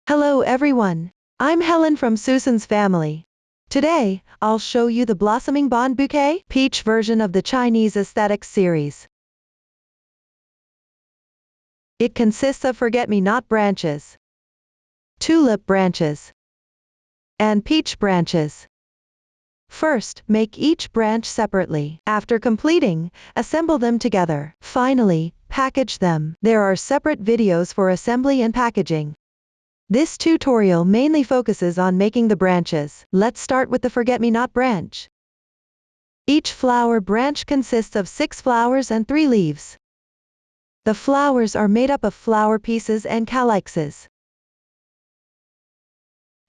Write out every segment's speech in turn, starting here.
Hello everyone. I'm Helen from Susan's family. Today, I'll show you the Blossoming Bond Bouquet peach version of the Chinese Aesthetics series. It consists of forget-me-not branches, tulip branches, and peach branches. First, make each branch separately. After completing, assemble them together. Finally, package them. There are separate videos for assembly and packaging. This tutorial mainly focuses on making the branches. Let's start with the forget-me-not branch. Each flower branch consists of 6 flowers and 3 leaves. The flowers are made up of flower pieces and calyxes.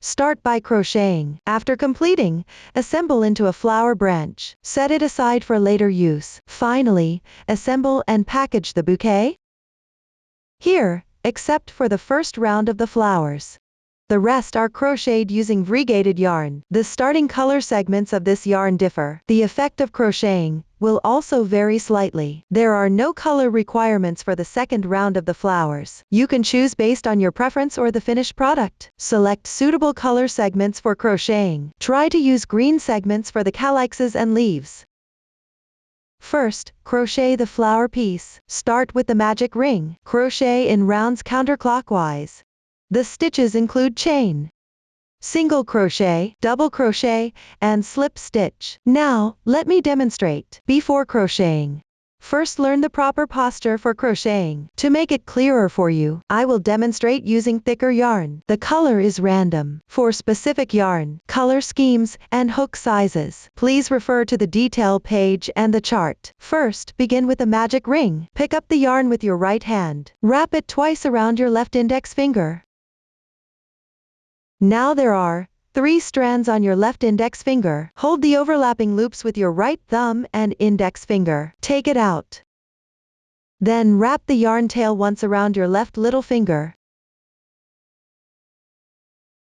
Start by crocheting. After completing, assemble into a flower branch. Set it aside for later use. Finally, assemble and package the bouquet. Here, except for the first round of the flowers, the rest are crocheted using variegated yarn. The starting color segments of this yarn differ. The effect of crocheting will also vary slightly. There are no color requirements for the second round of the flowers. You can choose based on your preference or the finished product. Select suitable color segments for crocheting. Try to use green segments for the calyxes and leaves. First, crochet the flower piece. Start with the magic ring. Crochet in rounds counterclockwise. The stitches include chain, single crochet, double crochet, and slip stitch. Now, let me demonstrate. Before crocheting, first learn the proper posture for crocheting. To make it clearer for you, I will demonstrate using thicker yarn. The color is random. For specific yarn, color schemes, and hook sizes, please refer to the detail page and the chart. First, begin with the magic ring. Pick up the yarn with your right hand. Wrap it twice around your left index finger. Now there are 3 strands on your left index finger. Hold the overlapping loops with your right thumb and index finger. Take it out. Then wrap the yarn tail once around your left little finger.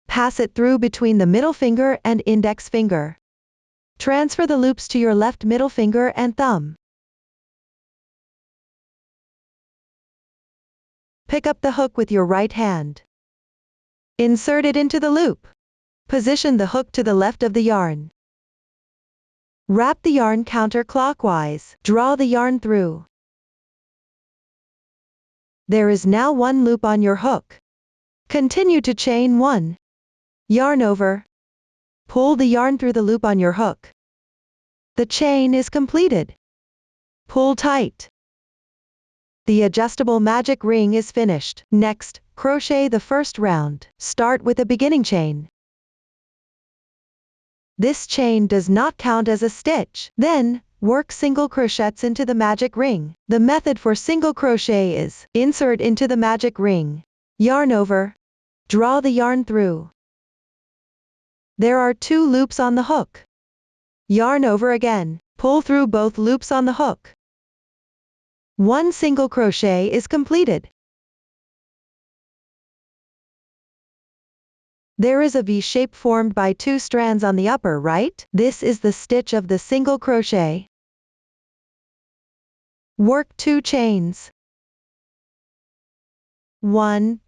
Pass it through between the middle finger and index finger. Transfer the loops to your left middle finger and thumb. Pick up the hook with your right hand. Insert it into the loop. Position the hook to the left of the yarn. Wrap the yarn counterclockwise. Draw the yarn through. There is now 1 loop on your hook. Continue to chain 1. Yarn over. Pull the yarn through the loop on your hook. The chain is completed. Pull tight. The adjustable magic ring is finished. Next, crochet the first round. Start with a beginning chain. This chain does not count as a stitch. Then, work single crochets into the magic ring. The method for single crochet is: insert into the magic ring, yarn over, draw the yarn through. There are 2 loops on the hook. Yarn over again, pull through both loops on the hook. 1 single crochet is completed. There is a V shape formed by 2 strands on the upper right. This is the stitch of the single crochet. Work 2 chains. 1,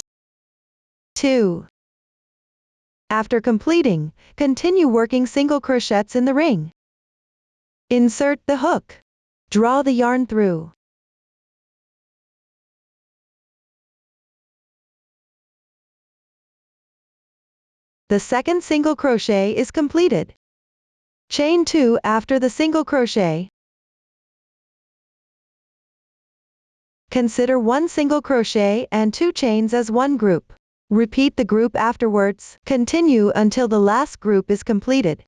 2. After completing, continue working single crochets in the ring. Insert the hook. Draw the yarn through. The second single crochet is completed. Chain 2 after the single crochet. Consider 1 single crochet and 2 chains as 1 group. Repeat the group afterwards. Continue until the last group is completed.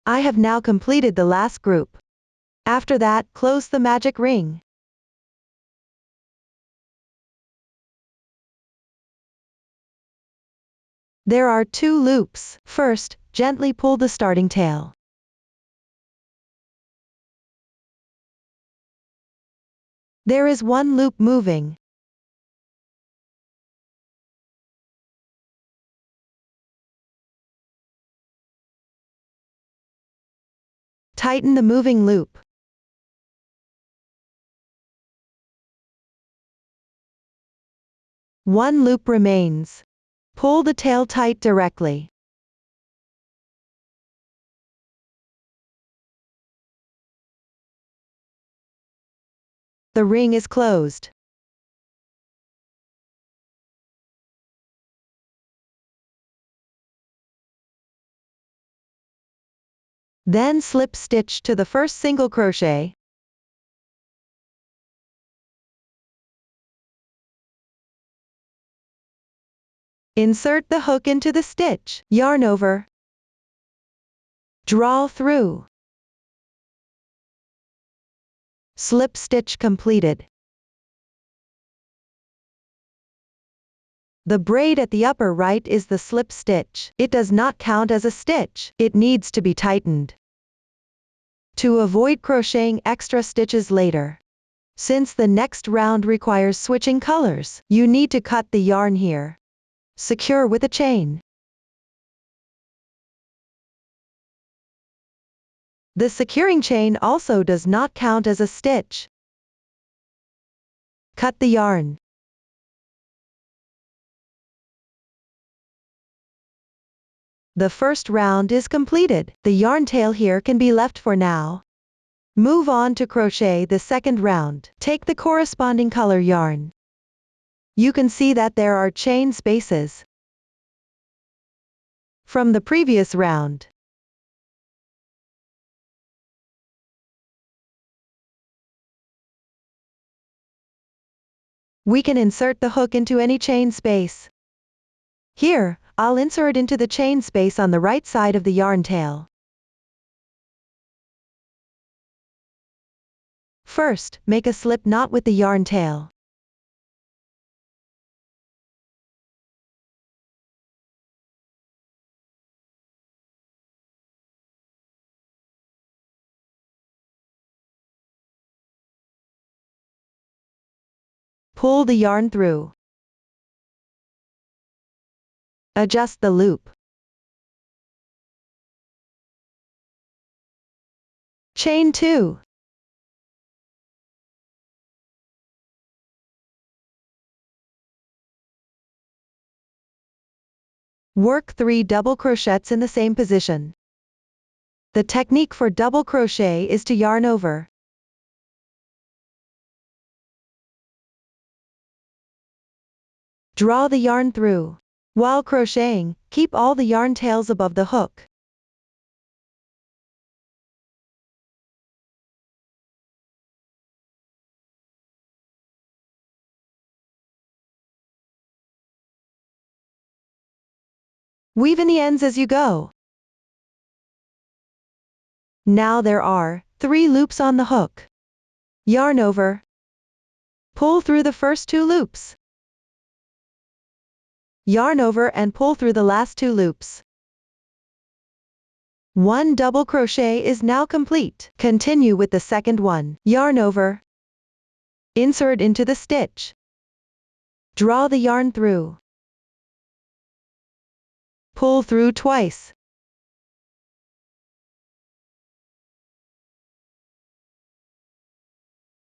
I have now completed the last group. After that, close the magic ring. There are 2 loops. First, gently pull the starting tail. There is one loop moving. Tighten the moving loop. One loop remains. Pull the tail tight directly. The ring is closed. Then slip stitch to the first single crochet. Insert the hook into the stitch, yarn over. Draw through. Slip stitch completed. The braid at the upper right is the slip stitch. It does not count as a stitch. It needs to be tightened. To avoid crocheting extra stitches later. Since the next round requires switching colors, you need to cut the yarn here. Secure with a chain. The securing chain also does not count as a stitch. Cut the yarn. The first round is completed. The yarn tail here can be left for now. Move on to crochet the second round. Take the corresponding color yarn. You can see that there are chain spaces from the previous round. We can insert the hook into any chain space. Here, I'll insert into the chain space on the right side of the yarn tail. First, make a slip knot with the yarn tail. Pull the yarn through. Adjust the loop. Chain 2. Work 3 double crochets in the same position. The technique for double crochet is to yarn over. Draw the yarn through. While crocheting, keep all the yarn tails above the hook. Weave in the ends as you go. Now there are 3 loops on the hook. Yarn over. Pull through the first 2 loops. Yarn over and pull through the last 2 loops. 1 double crochet is now complete. Continue with the second one. Yarn over. Insert into the stitch. Draw the yarn through. Pull through twice.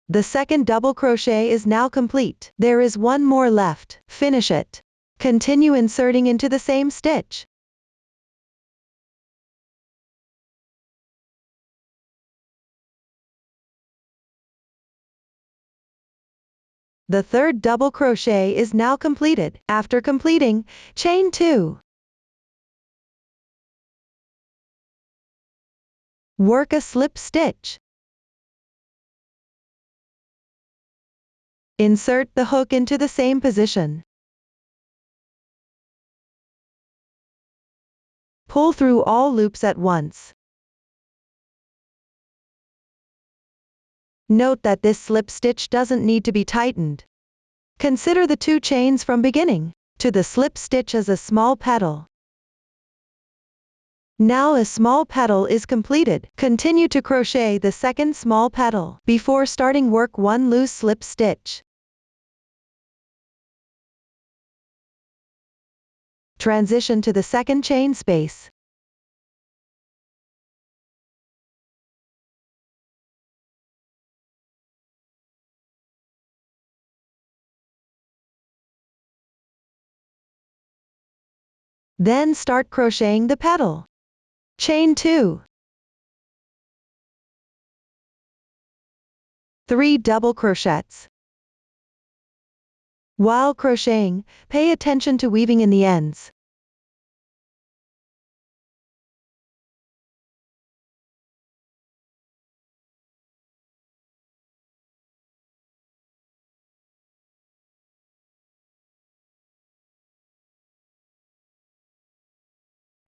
The second double crochet is now complete. There is one more left. Finish it. Continue inserting into the same stitch. The third double crochet is now completed. After completing, chain 2. Work a slip stitch. Insert the hook into the same position. Pull through all loops at once. Note that this slip stitch doesn't need to be tightened. Consider the 2 chains from beginning to the slip stitch as a small petal. Now a small petal is completed. Continue to crochet the second small petal. Before starting work one loose slip stitch. Transition to the second chain space. Then start crocheting the petal. Chain 2. 3 double crochets. While crocheting, pay attention to weaving in the ends.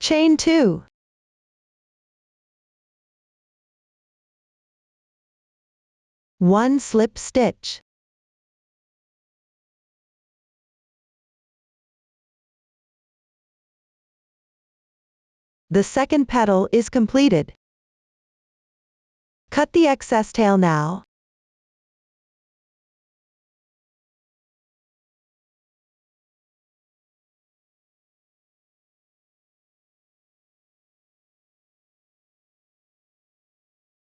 Chain 2. 1 slip stitch. The second petal is completed. Cut the excess tail now.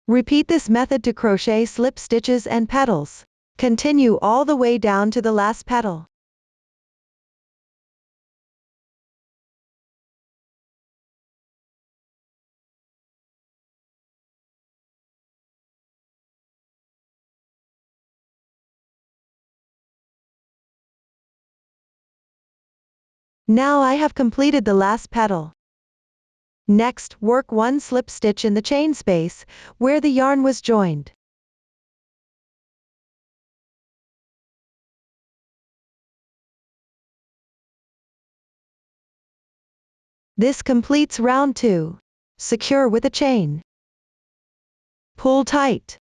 Repeat this method to crochet slip stitches and petals. Continue all the way down to the last petal. Now I have completed the last petal. Next, work 1 slip stitch in the chain space, where the yarn was joined. This completes round 2. Secure with a chain. Pull tight.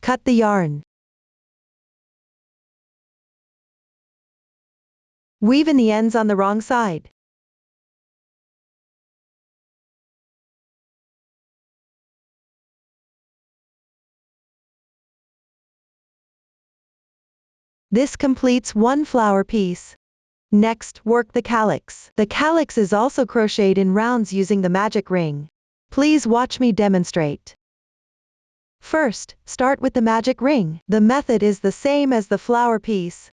Cut the yarn. Weave in the ends on the wrong side. This completes one flower piece. Next, work the calyx. The calyx is also crocheted in rounds using the magic ring. Please watch me demonstrate. First, start with the magic ring. The method is the same as the flower piece.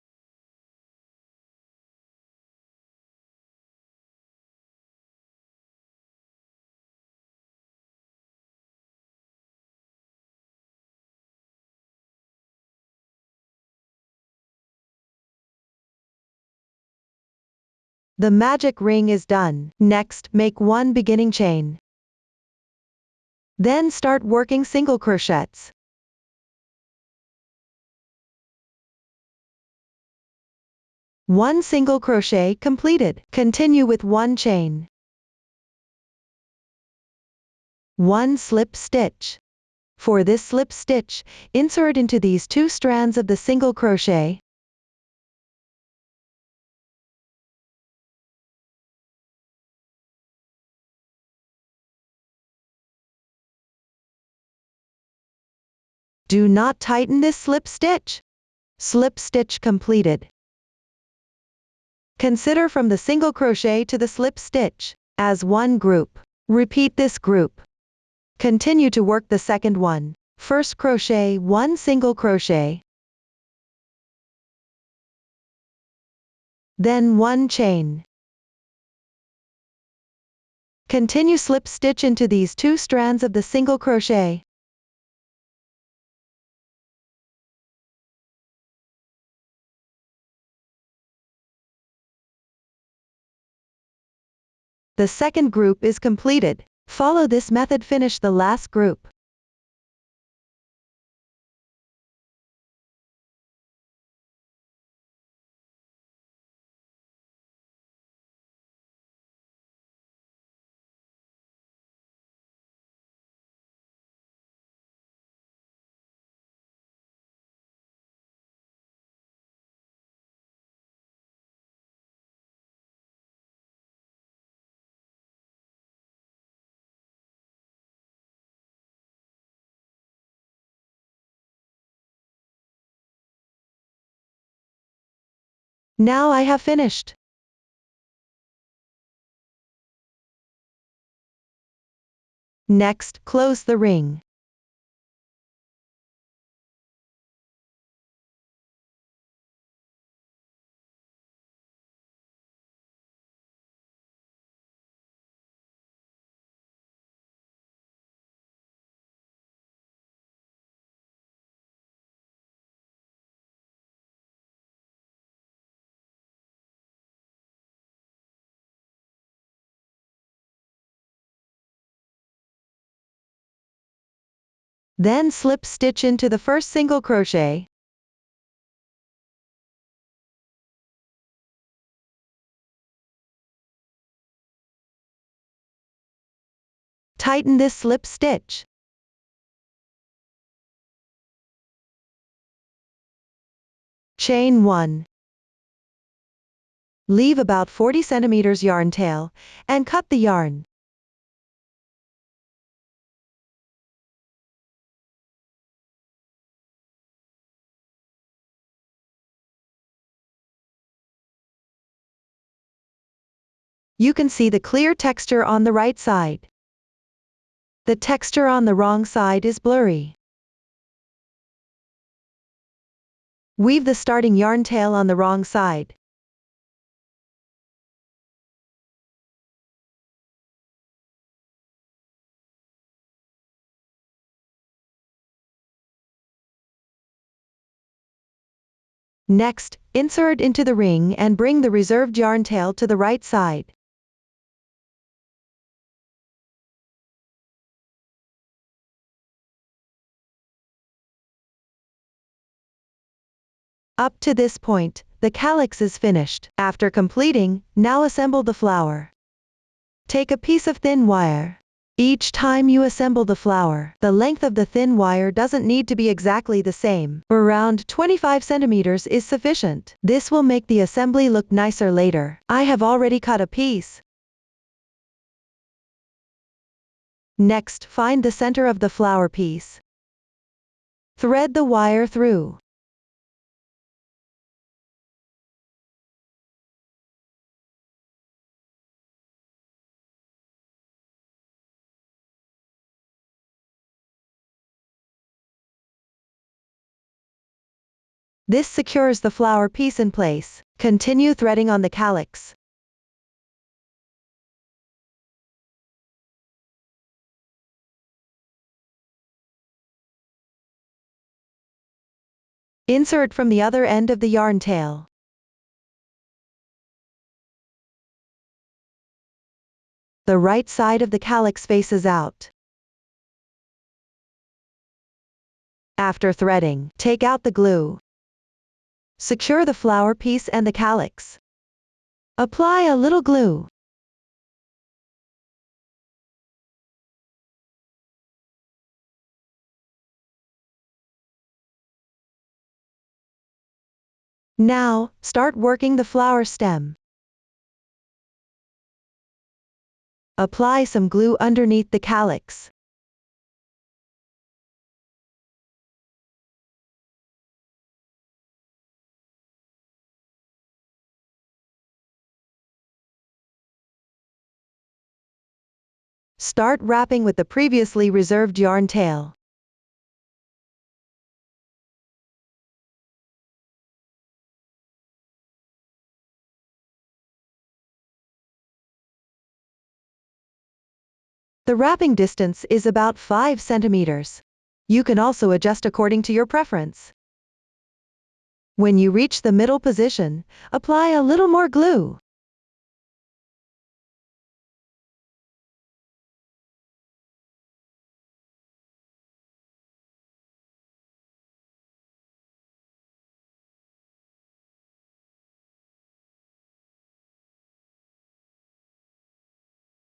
The magic ring is done. Next, make 1 beginning chain. Then start working single crochets. One single crochet completed. Continue with 1 chain. 1 slip stitch. For this slip stitch, insert into these 2 strands of the single crochet. Do not tighten this slip stitch. Slip stitch completed. Consider from the single crochet to the slip stitch as one group. Repeat this group. Continue to work the second one. First crochet 1 single crochet. Then 1 chain. Continue slip stitch into these 2 strands of the single crochet. The second group is completed. Follow this method, finish the last group. Now I have finished. Next, close the ring. Then slip stitch into the first single crochet. Tighten this slip stitch. Chain 1. Leave about 40 centimeters yarn tail, and cut the yarn. You can see the clear texture on the right side. The texture on the wrong side is blurry. Weave the starting yarn tail on the wrong side. Next, insert into the ring and bring the reserved yarn tail to the right side. Up to this point, the calyx is finished. After completing, now assemble the flower. Take a piece of thin wire. Each time you assemble the flower, the length of the thin wire doesn't need to be exactly the same. Around 25 centimeters is sufficient. This will make the assembly look nicer later. I have already cut a piece. Next, find the center of the flower piece. Thread the wire through. This secures the flower piece in place. Continue threading on the calyx. Insert from the other end of the yarn tail. The right side of the calyx faces out. After threading, take out the glue. Secure the flower piece and the calyx. Apply a little glue. Now, start working the flower stem. Apply some glue underneath the calyx. Start wrapping with the previously reserved yarn tail. The wrapping distance is about 5 centimeters. You can also adjust according to your preference. When you reach the middle position, apply a little more glue.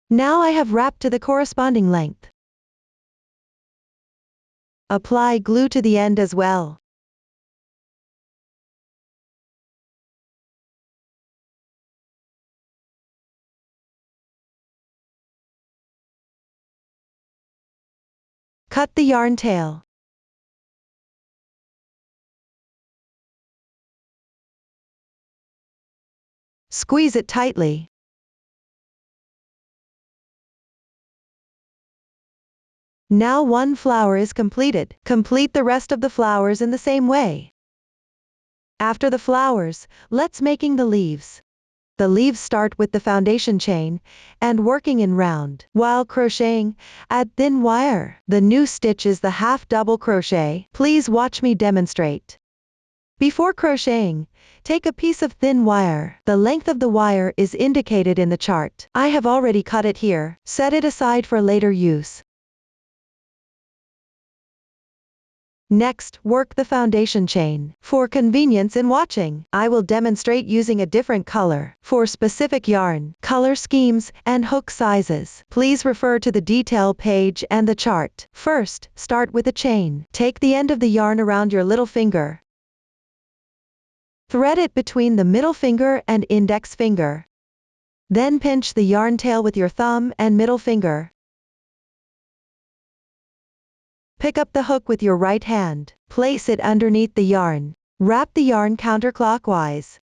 Now I have wrapped to the corresponding length. Apply glue to the end as well. Cut the yarn tail. Squeeze it tightly. Now one flower is completed. Complete the rest of the flowers in the same way. After the flowers, let's making the leaves. The leaves start with the foundation chain and working in round. While crocheting, add thin wire. The new stitch is the half double crochet. Please watch me demonstrate. Before crocheting, take a piece of thin wire. The length of the wire is indicated in the chart. I have already cut it here. Set it aside for later use. Next, work the foundation chain. For convenience in watching, I will demonstrate using a different color. For specific yarn, color schemes, and hook sizes, please refer to the detail page and the chart. First, start with a chain. Take the end of the yarn around your little finger. Thread it between the middle finger and index finger. Then pinch the yarn tail with your thumb and middle finger. Pick up the hook with your right hand. Place it underneath the yarn. Wrap the yarn counterclockwise.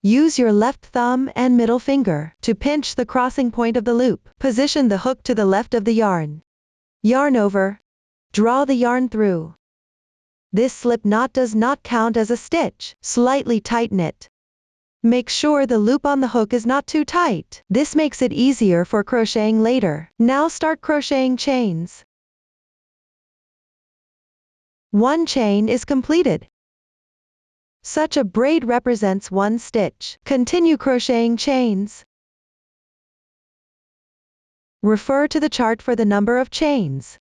Use your left thumb and middle finger to pinch the crossing point of the loop. Position the hook to the left of the yarn. Yarn over. Draw the yarn through. This slip knot does not count as a stitch. Slightly tighten it. Make sure the loop on the hook is not too tight. This makes it easier for crocheting later. Now start crocheting chains. One chain is completed. Such a braid represents one stitch. Continue crocheting chains. Refer to the chart for the number of chains.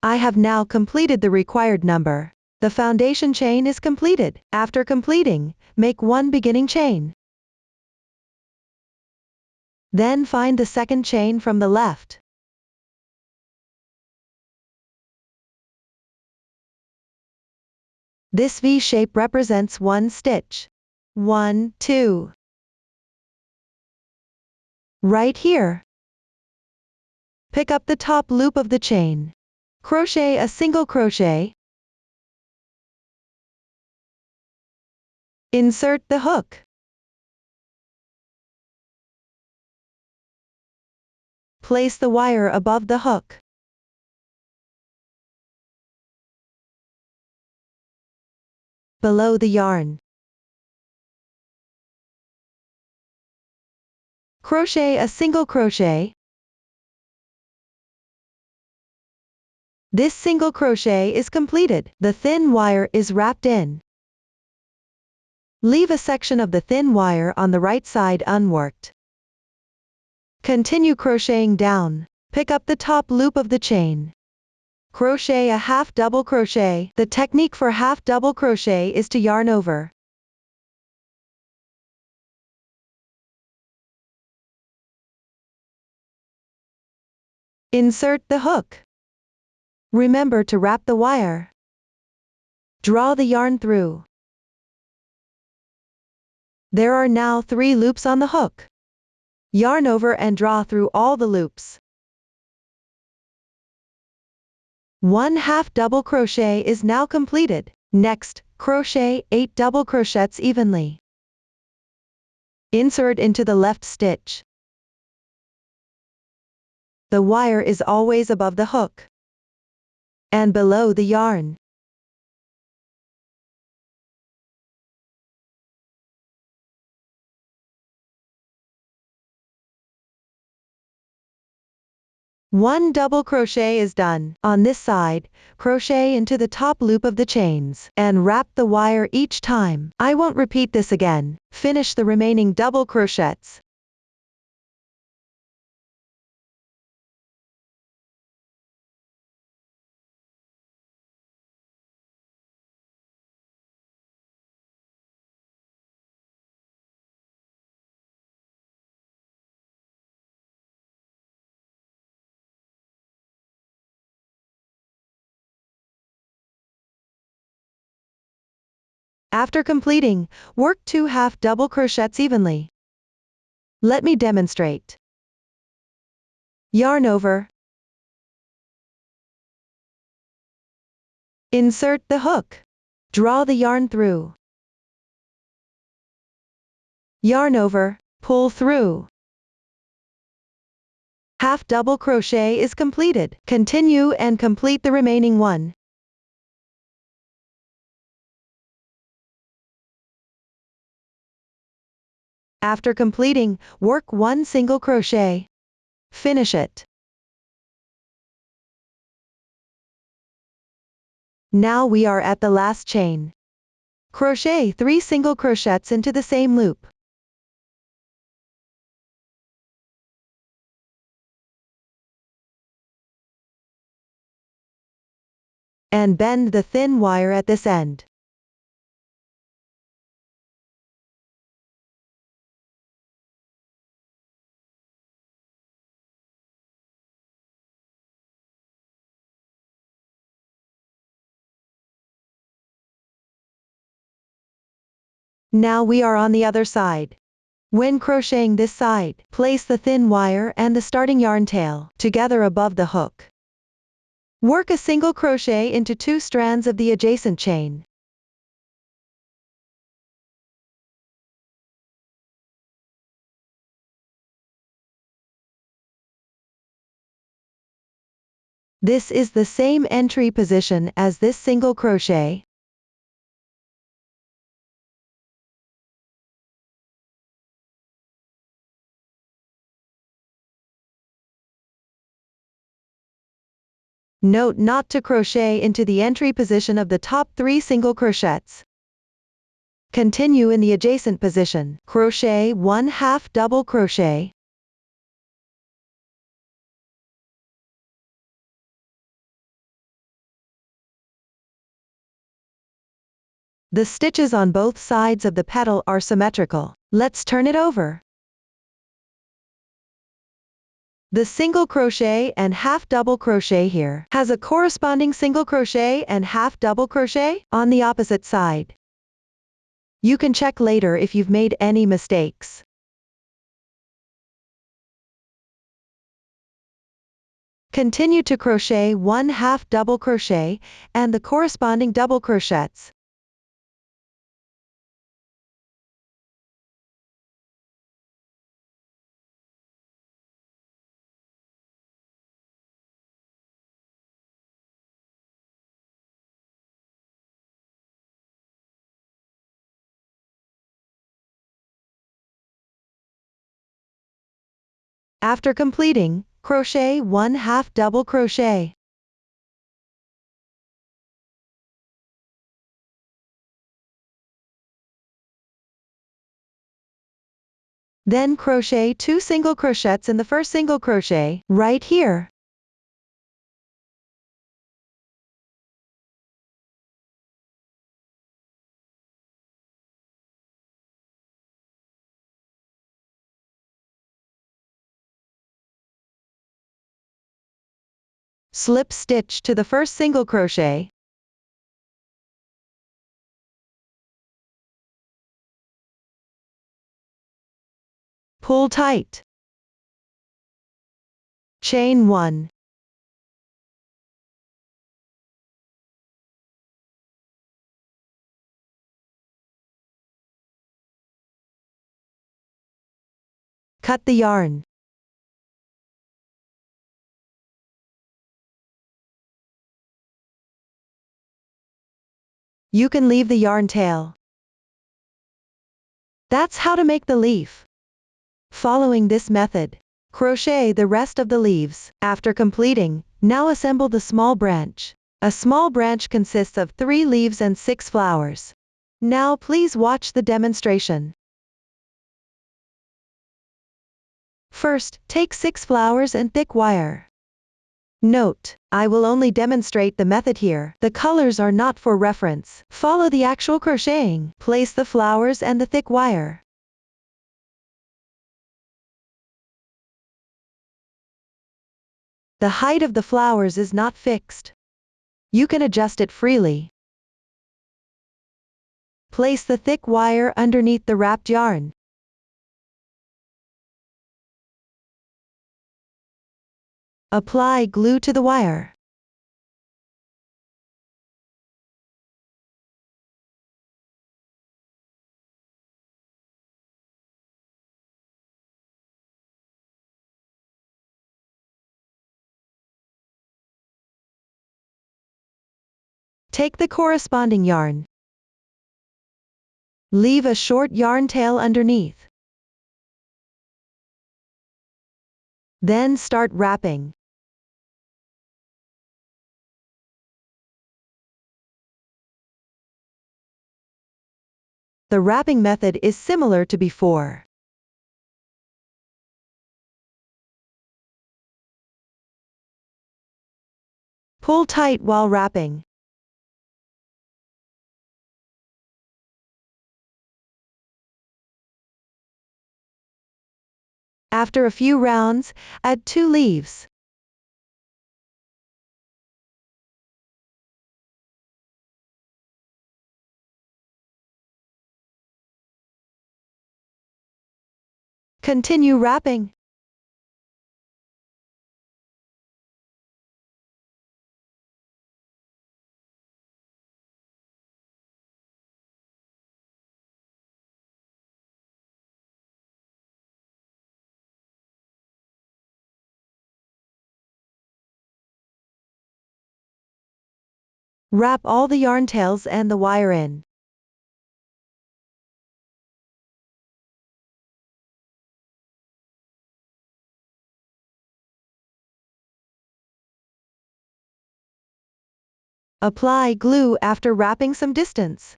I have now completed the required number. The foundation chain is completed. After completing, make one beginning chain. Then find the second chain from the left. This V shape represents one stitch. 1, 2. Right here. Pick up the top loop of the chain. Crochet a single crochet. Insert the hook. Place the wire above the hook. Below the yarn. Crochet a single crochet. This single crochet is completed. The thin wire is wrapped in. Leave a section of the thin wire on the right side unworked. Continue crocheting down. Pick up the top loop of the chain. Crochet a half double crochet. The technique for half double crochet is to yarn over. Insert the hook. Remember to wrap the wire. Draw the yarn through. There are now 3 loops on the hook. Yarn over and draw through all the loops. 1 half double crochet is now completed. Next, crochet 8 double crochets evenly. Insert into the left stitch. The wire is always above the hook and below the yarn. One double crochet is done. On this side, crochet into the top loop of the chains and wrap the wire each time. I won't repeat this again. Finish the remaining double crochets. After completing, work 2 half double crochets evenly. Let me demonstrate. Yarn over. Insert the hook. Draw the yarn through. Yarn over, pull through. Half double crochet is completed. Continue and complete the remaining one. After completing, work one single crochet. Finish it. Now we are at the last chain. Crochet 3 single crochets into the same loop. And bend the thin wire at this end. Now we are on the other side. When crocheting this side, place the thin wire and the starting yarn tail together above the hook. Work a single crochet into 2 strands of the adjacent chain. This is the same entry position as this single crochet. Note not to crochet into the entry position of the top 3 single crochets. Continue in the adjacent position. Crochet 1 half double crochet. The stitches on both sides of the petal are symmetrical. Let's turn it over. The single crochet and half double crochet here has a corresponding single crochet and half double crochet on the opposite side. You can check later if you've made any mistakes. Continue to crochet 1 half double crochet and the corresponding double crochets. After completing, crochet 1 half double crochet. Then crochet 2 single crochets in the first single crochet, right here. Slip stitch to the first single crochet. Pull tight. Chain 1. Cut the yarn. You can leave the yarn tail. That's how to make the leaf. Following this method, crochet the rest of the leaves. After completing, now assemble the small branch. A small branch consists of 3 leaves and 6 flowers. Now please watch the demonstration. First, take 6 flowers and thick wire. Note, I will only demonstrate the method here. The colors are not for reference. Follow the actual crocheting. Place the flowers and the thick wire. The height of the flowers is not fixed. You can adjust it freely. Place the thick wire underneath the wrapped yarn. Apply glue to the wire. Take the corresponding yarn. Leave a short yarn tail underneath. Then start wrapping. The wrapping method is similar to before. Pull tight while wrapping. After a few rounds, add 2 leaves. Continue wrapping. Wrap all the yarn tails and the wire in. Apply glue after wrapping some distance.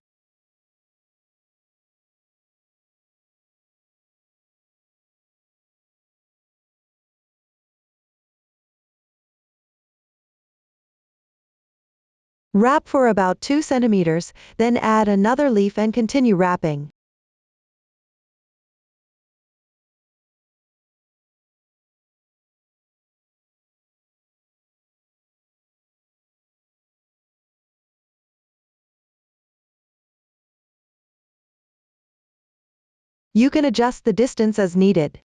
Wrap for about 2 centimeters, then add another leaf and continue wrapping. You can adjust the distance as needed.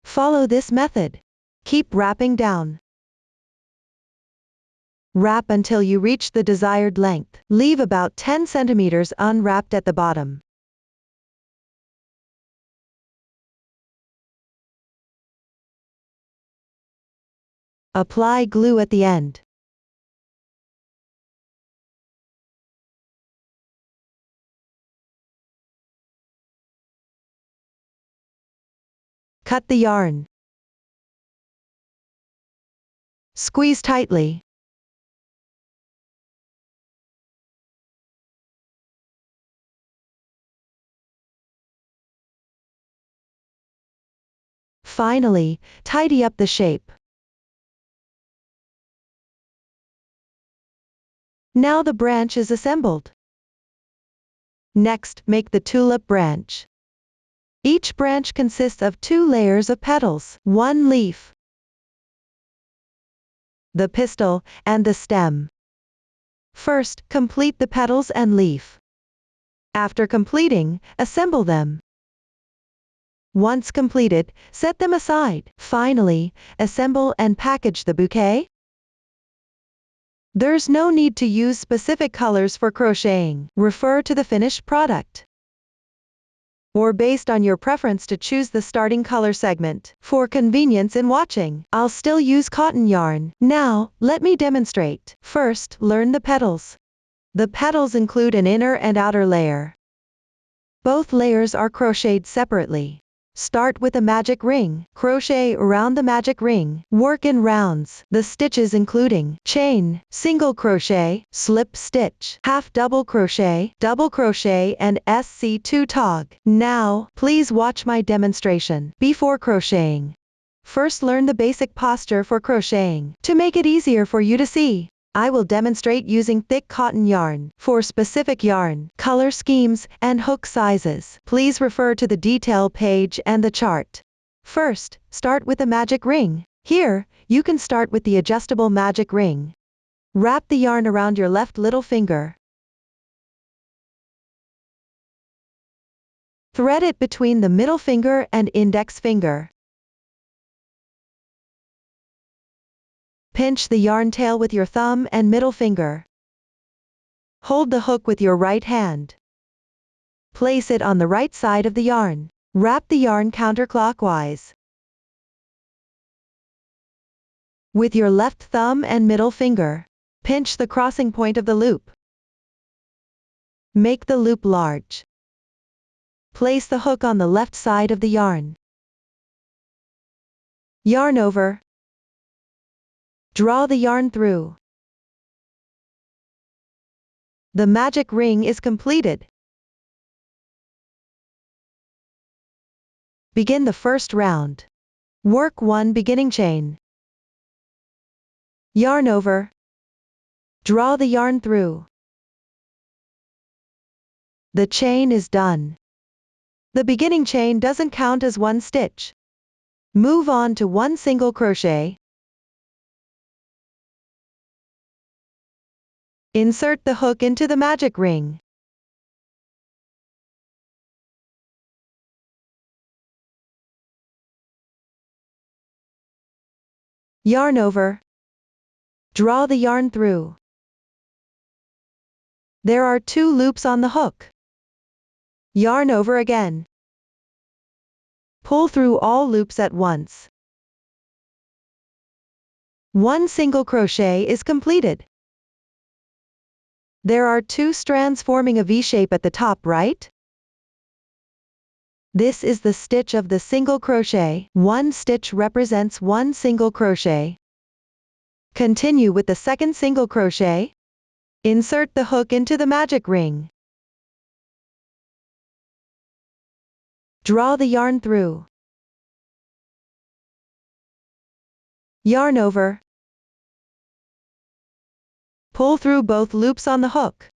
Follow this method. Keep wrapping down. Wrap until you reach the desired length. Leave about 10 centimeters unwrapped at the bottom. Apply glue at the end. Cut the yarn. Squeeze tightly. Finally, tidy up the shape. Now the branch is assembled. Next, make the tulip branch. Each branch consists of 2 layers of petals, 1 leaf, the pistil, and the stem. First, complete the petals and leaf. After completing, assemble them. Once completed, set them aside. Finally, assemble and package the bouquet. There's no need to use specific colors for crocheting. Refer to the finished product, or based on your preference to choose the starting color segment. For convenience in watching, I'll still use cotton yarn. Now, let me demonstrate. First, learn the petals. The petals include an inner and outer layer. Both layers are crocheted separately. Start with a magic ring. Crochet around the magic ring. Work in rounds. The stitches including chain, single crochet, slip stitch, half double crochet, and SC2 tog. Now, please watch my demonstration. Before crocheting, first learn the basic posture for crocheting. To make it easier for you to see, I will demonstrate using thick cotton yarn. For specific yarn, color schemes, and hook sizes, please refer to the detail page and the chart. First, start with a magic ring. Here, you can start with the adjustable magic ring. Wrap the yarn around your left little finger. Thread it between the middle finger and index finger. Pinch the yarn tail with your thumb and middle finger. Hold the hook with your right hand. Place it on the right side of the yarn. Wrap the yarn counterclockwise. With your left thumb and middle finger, pinch the crossing point of the loop. Make the loop large. Place the hook on the left side of the yarn. Yarn over. Draw the yarn through. The magic ring is completed. Begin the first round. Work 1 beginning chain. Yarn over. Draw the yarn through. The chain is done. The beginning chain doesn't count as one stitch. Move on to 1 single crochet. Insert the hook into the magic ring. Yarn over. Draw the yarn through. There are 2 loops on the hook. Yarn over again. Pull through all loops at once. 1 single crochet is completed. There are 2 strands forming a V shape at the top, right? This is the stitch of the single crochet. 1 stitch represents 1 single crochet. Continue with the second single crochet. Insert the hook into the magic ring. Draw the yarn through. Yarn over. Pull through both loops on the hook.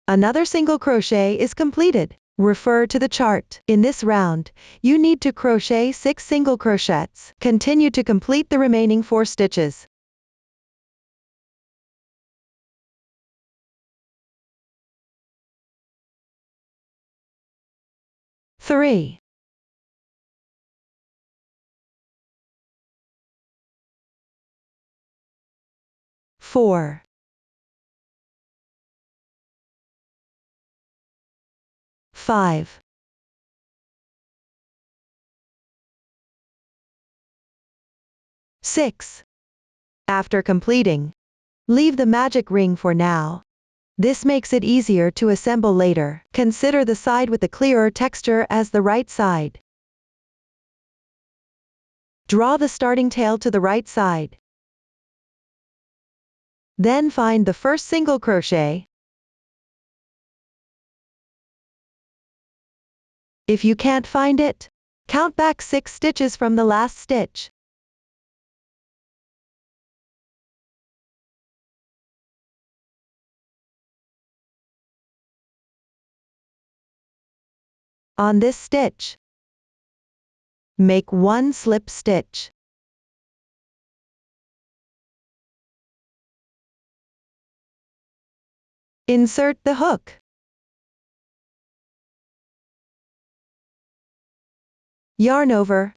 Another single crochet is completed. Refer to the chart. In this round, you need to crochet 6 single crochets. Continue to complete the remaining 4 stitches. Three. 4. 5. 6. After completing, leave the magic ring for now. This makes it easier to assemble later. Consider the side with the clearer texture as the right side. Draw the starting tail to the right side. Then find the first single crochet. If you can't find it, count back 6 stitches from the last stitch. On this stitch, make 1 slip stitch. Insert the hook. Yarn over.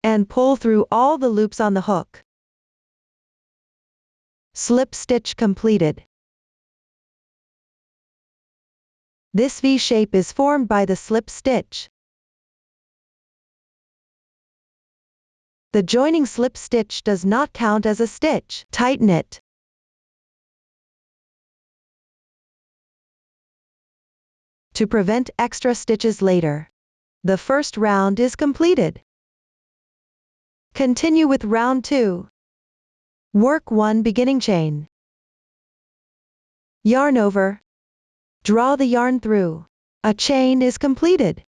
And pull through all the loops on the hook. Slip stitch completed. This V shape is formed by the slip stitch. The joining slip stitch does not count as a stitch. Tighten it. To prevent extra stitches later. The first round is completed. Continue with round 2. Work 1 beginning chain. Yarn over. Draw the yarn through. A chain is completed.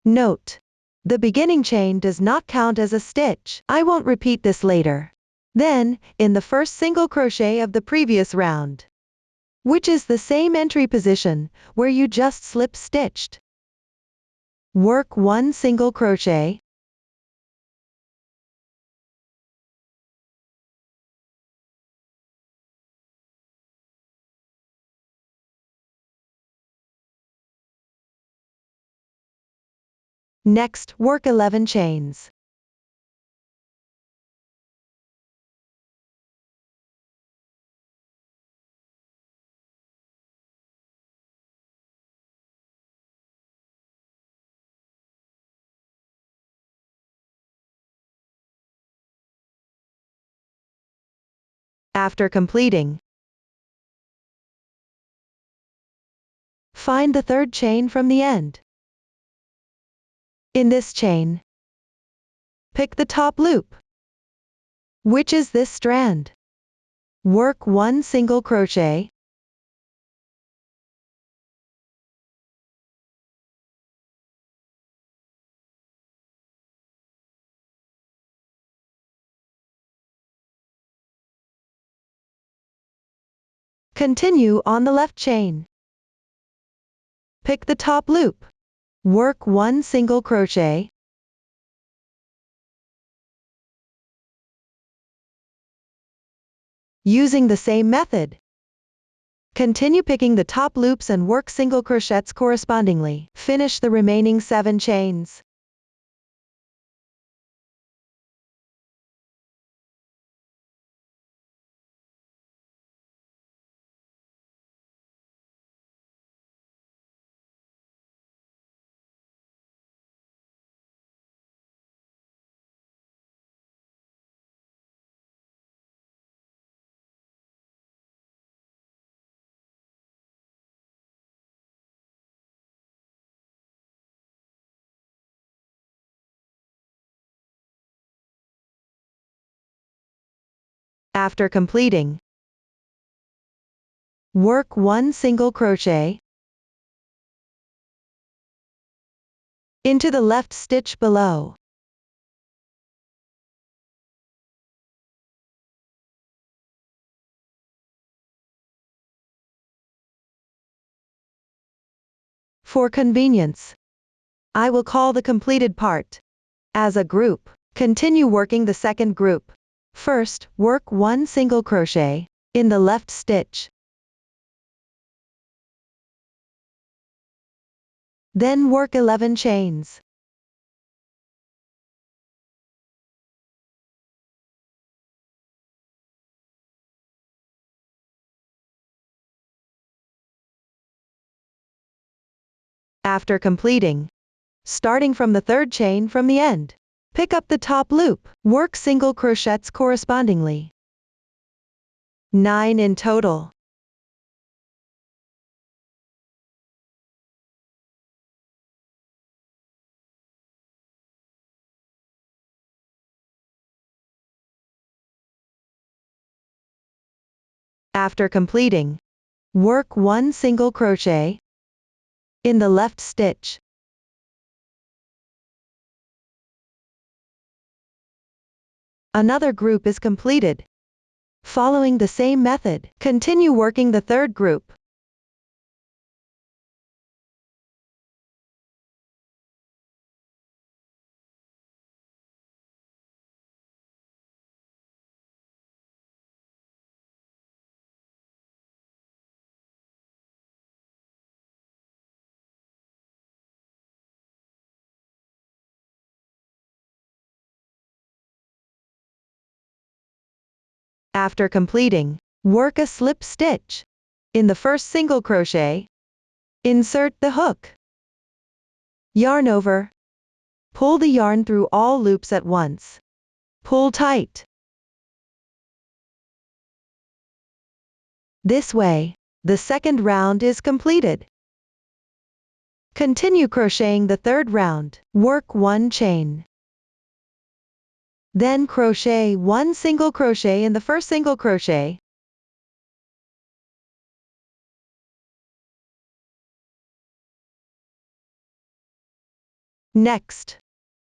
Note: the beginning chain does not count as a stitch. I won't repeat this later. Then, in the first single crochet of the previous round, which is the same entry position where you just slip stitched, work 1 single crochet. Next, work 11 chains. After completing, find the third chain from the end. In this chain, pick the top loop, which is this strand. Work 1 single crochet, continue on the left chain. Pick the top loop, work 1 single crochet, using the same method. Continue picking the top loops and work single crochets correspondingly. Finish the remaining 7 chains. After completing, work 1 single crochet into the left stitch below. For convenience, I will call the completed part as a group. Continue working the second group. First, work 1 single crochet in the left stitch. Then work 11 chains. After completing, starting from the third chain from the end, pick up the top loop, work single crochets correspondingly. 9 in total. After completing, work 1 single crochet in the left stitch. Another group is completed. Following the same method, continue working the third group. After completing, work a slip stitch in the first single crochet. Insert the hook. Yarn over. Pull the yarn through all loops at once. Pull tight. This way, the second round is completed. Continue crocheting the third round. Work 1 chain. Then crochet 1 single crochet in the first single crochet. Next,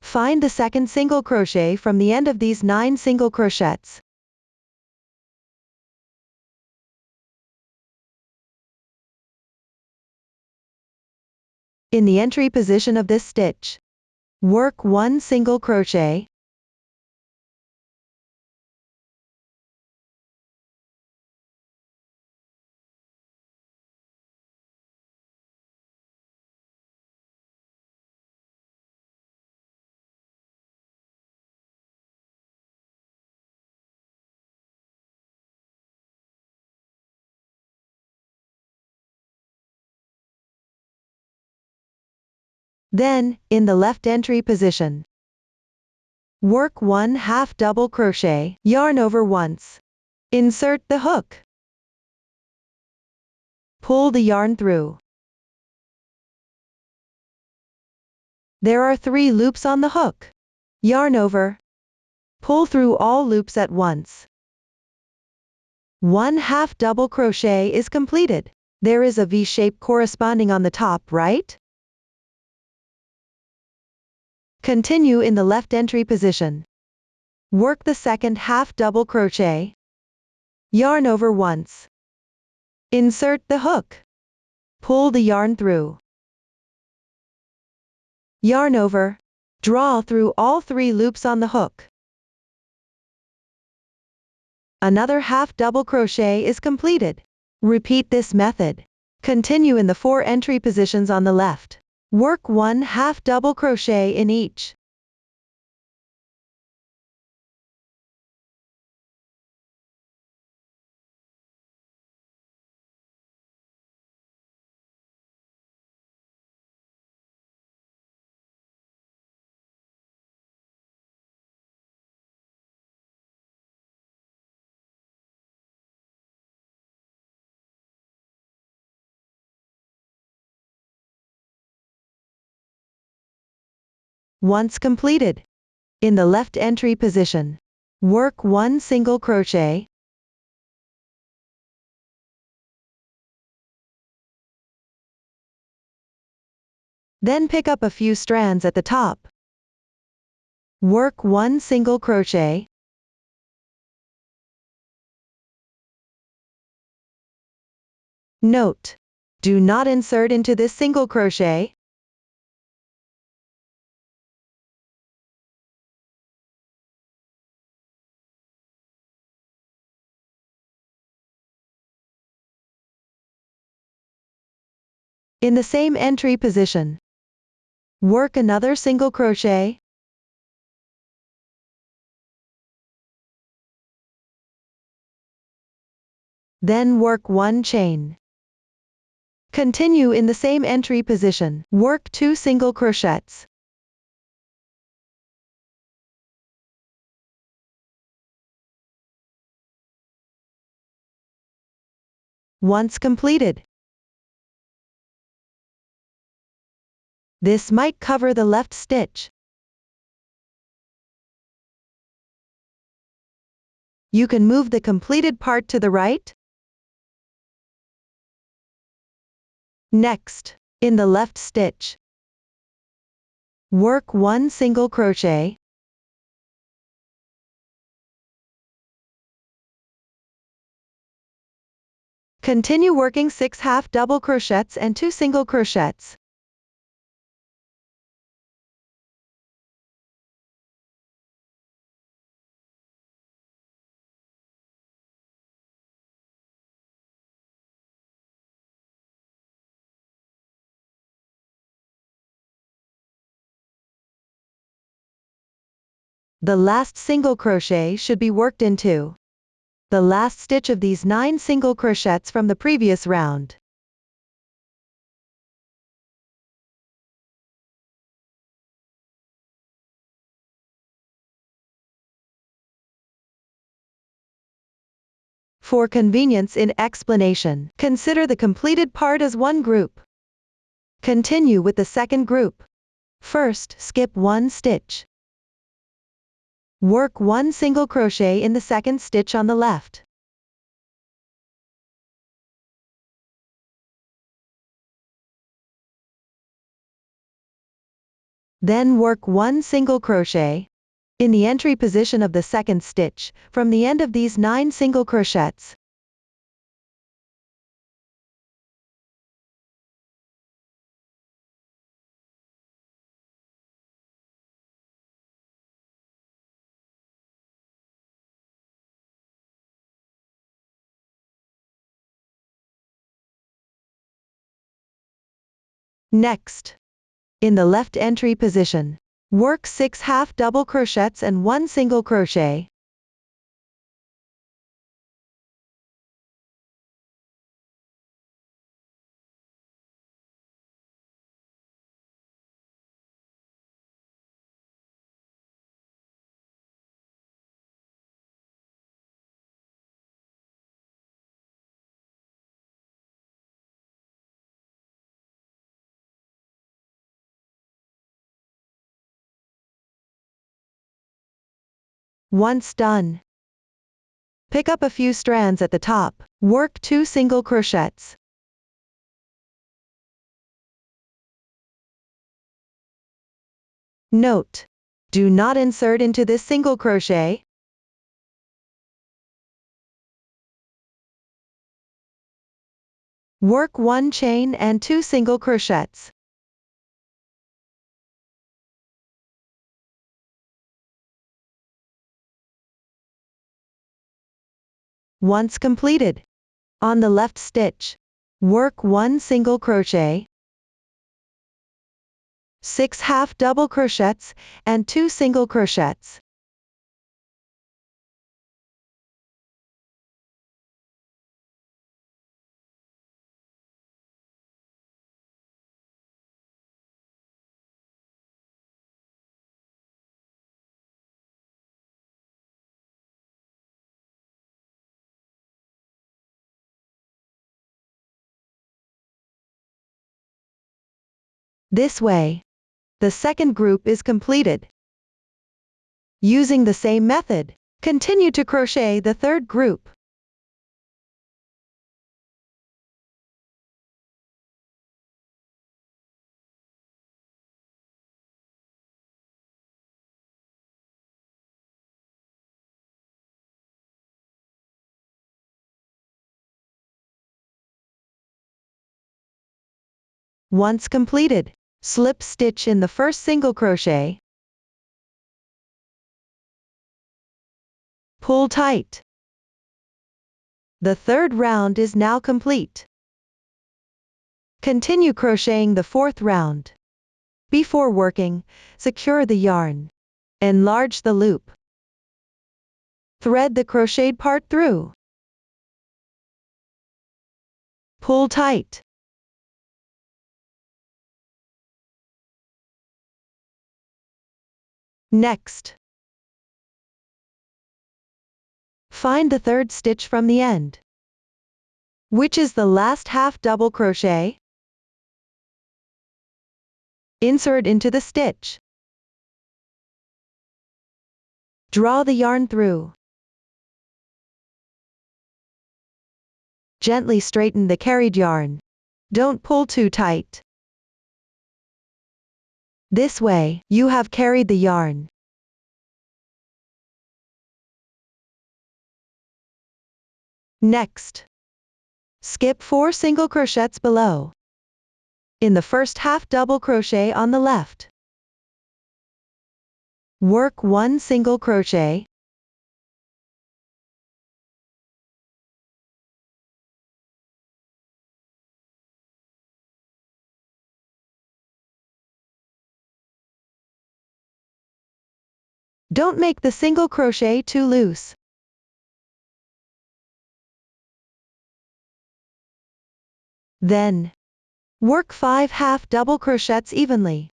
find the second single crochet from the end of these 9 single crochets. In the entry position of this stitch, work 1 single crochet, Then, in the left entry position, work 1 half double crochet, yarn over once. Insert the hook. Pull the yarn through. There are 3 loops on the hook. Yarn over. Pull through all loops at once. 1 half double crochet is completed. There is a V shape corresponding on the top, right? Continue in the left entry position. Work the second half double crochet. Yarn over once. Insert the hook. Pull the yarn through. Yarn over. Draw through all 3 loops on the hook. Another half double crochet is completed. Repeat this method. Continue in the 4 entry positions on the left. Work 1 half double crochet in each. Once completed, in the left entry position, work 1 single crochet. Then pick up a few strands at the top. Work 1 single crochet. Note: do not insert into this single crochet. In the same entry position, work another single crochet. Then work 1 chain. Continue in the same entry position, work 2 single crochets. Once completed, this might cover the left stitch. You can move the completed part to the right. Next, in the left stitch, work 1 single crochet. Continue working 6 half double crochets and 2 single crochets. The last single crochet should be worked into the last stitch of these 9 single crochets from the previous round. For convenience in explanation, consider the completed part as one group. Continue with the second group. First, skip 1 stitch. Work 1 single crochet in the second stitch on the left. Then work 1 single crochet in the entry position of the second stitch from the end of these 9 single crochets. Next, in the left entry position, work 6 half double crochets and 1 single crochet. Once done, pick up a few strands at the top, work 2 single crochets. Note: do not insert into this single crochet. Work 1 chain and 2 single crochets. Once completed, on the left stitch, work 1 single crochet, 6 half double crochets, and 2 single crochets. This way, the second group is completed. Using the same method, continue to crochet the third group. Once completed, slip stitch in the first single crochet, pull tight. The third round is now complete. Continue crocheting the fourth round. Before working, secure the yarn. Enlarge the loop. Thread the crocheted part through. Pull tight. Next, find the third stitch from the end, which is the last half double crochet. Insert into the stitch. Draw the yarn through. Gently straighten the carried yarn. Don't pull too tight. This way, you have carried the yarn. Next, skip 4 single crochets below. In the first half double crochet on the left, work 1 single crochet, don't make the single crochet too loose. Then, work 5 half double crochets evenly.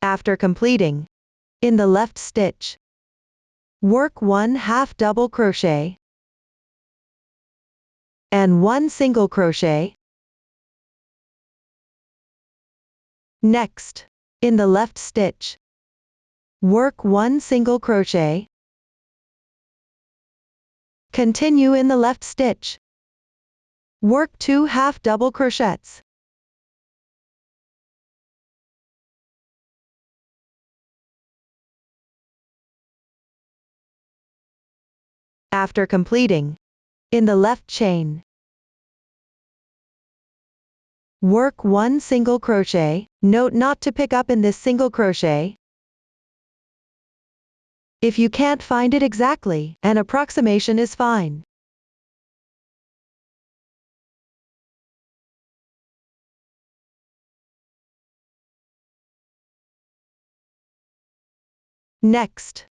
After completing, in the left stitch, work 1 half double crochet and 1 single crochet. Next, in the left stitch, work 1 single crochet. Continue in the left stitch. Work 2 half double crochets. After completing, in the left chain, work 1 single crochet. Note not to pick up in this single crochet. If you can't find it exactly, an approximation is fine. Next,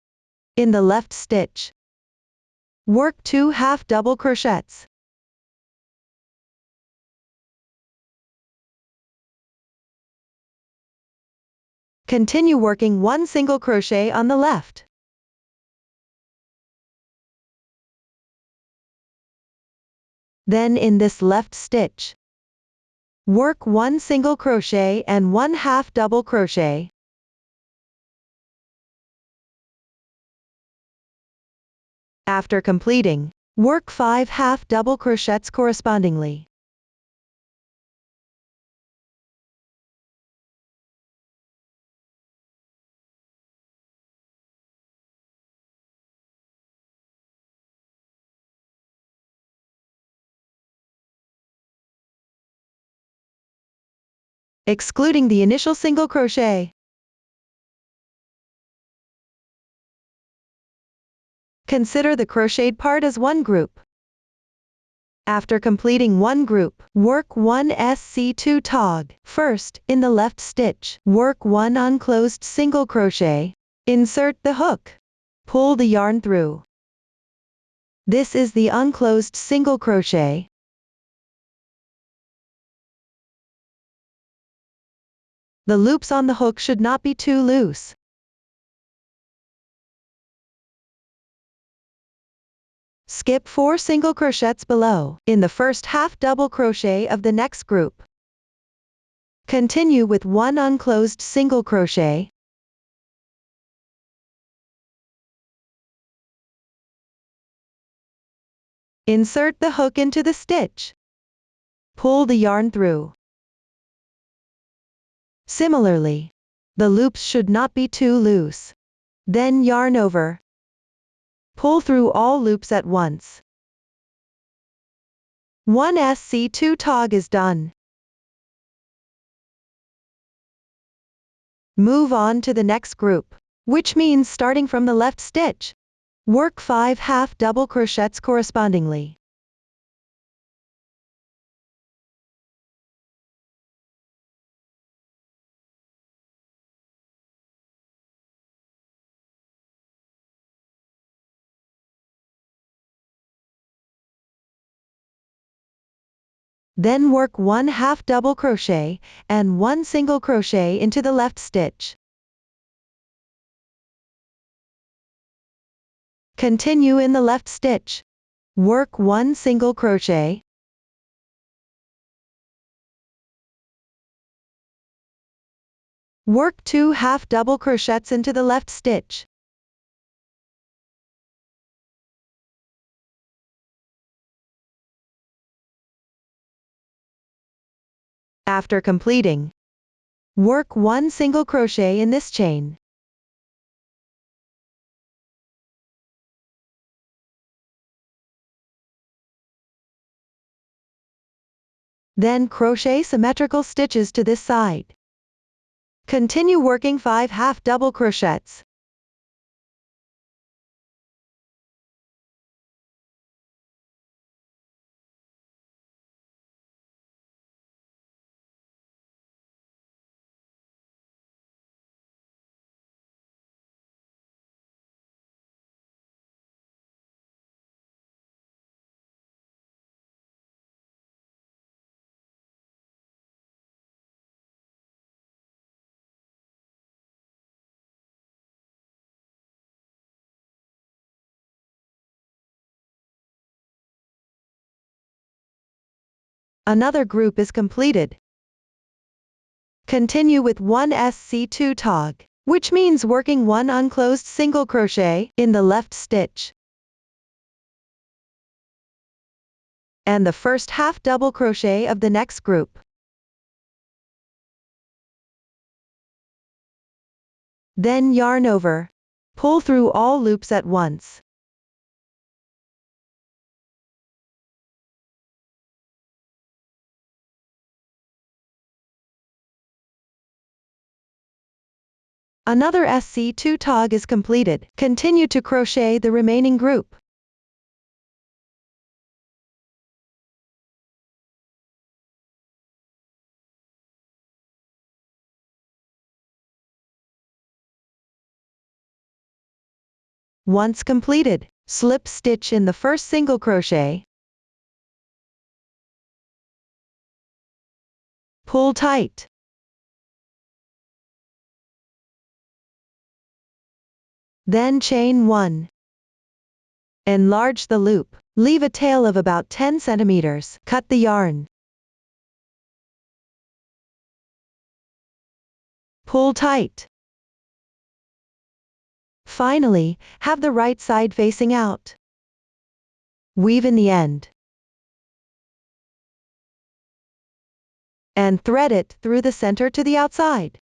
in the left stitch, work 2 half double crochets. Continue working one single crochet on the left. Then in this left stitch, work one single crochet and one half double crochet. After completing, work 5 half double crochets correspondingly. Excluding the initial single crochet. Consider the crocheted part as one group. After completing one group, work one SC2 tog. First, in the left stitch, work one unclosed single crochet. Insert the hook. Pull the yarn through. This is the unclosed single crochet. The loops on the hook should not be too loose. Skip 4 single crochets below, in the first half double crochet of the next group. Continue with one unclosed single crochet. Insert the hook into the stitch. Pull the yarn through. Similarly, the loops should not be too loose. Then yarn over. Pull through all loops at once. One SC2 tog is done. Move on to the next group, which means starting from the left stitch. Work 5 half double crochets correspondingly. Then work one half double crochet and one single crochet into the left stitch. Continue in the left stitch. Work one single crochet. Work 2 half double crochets into the left stitch. After completing, work one single crochet in this chain. Then crochet symmetrical stitches to this side. Continue working 5 half double crochets. Another group is completed. Continue with one SC2 tog, which means working one unclosed single crochet in the left stitch, and the first half double crochet of the next group. Then yarn over. Pull through all loops at once. Another SC2 tog is completed. Continue to crochet the remaining group. Once completed, slip stitch in the first single crochet. Pull tight. Then chain 1. Enlarge the loop. Leave a tail of about 10 centimeters. Cut the yarn. Pull tight. Finally, have the right side facing out. Weave in the end. And thread it through the center to the outside.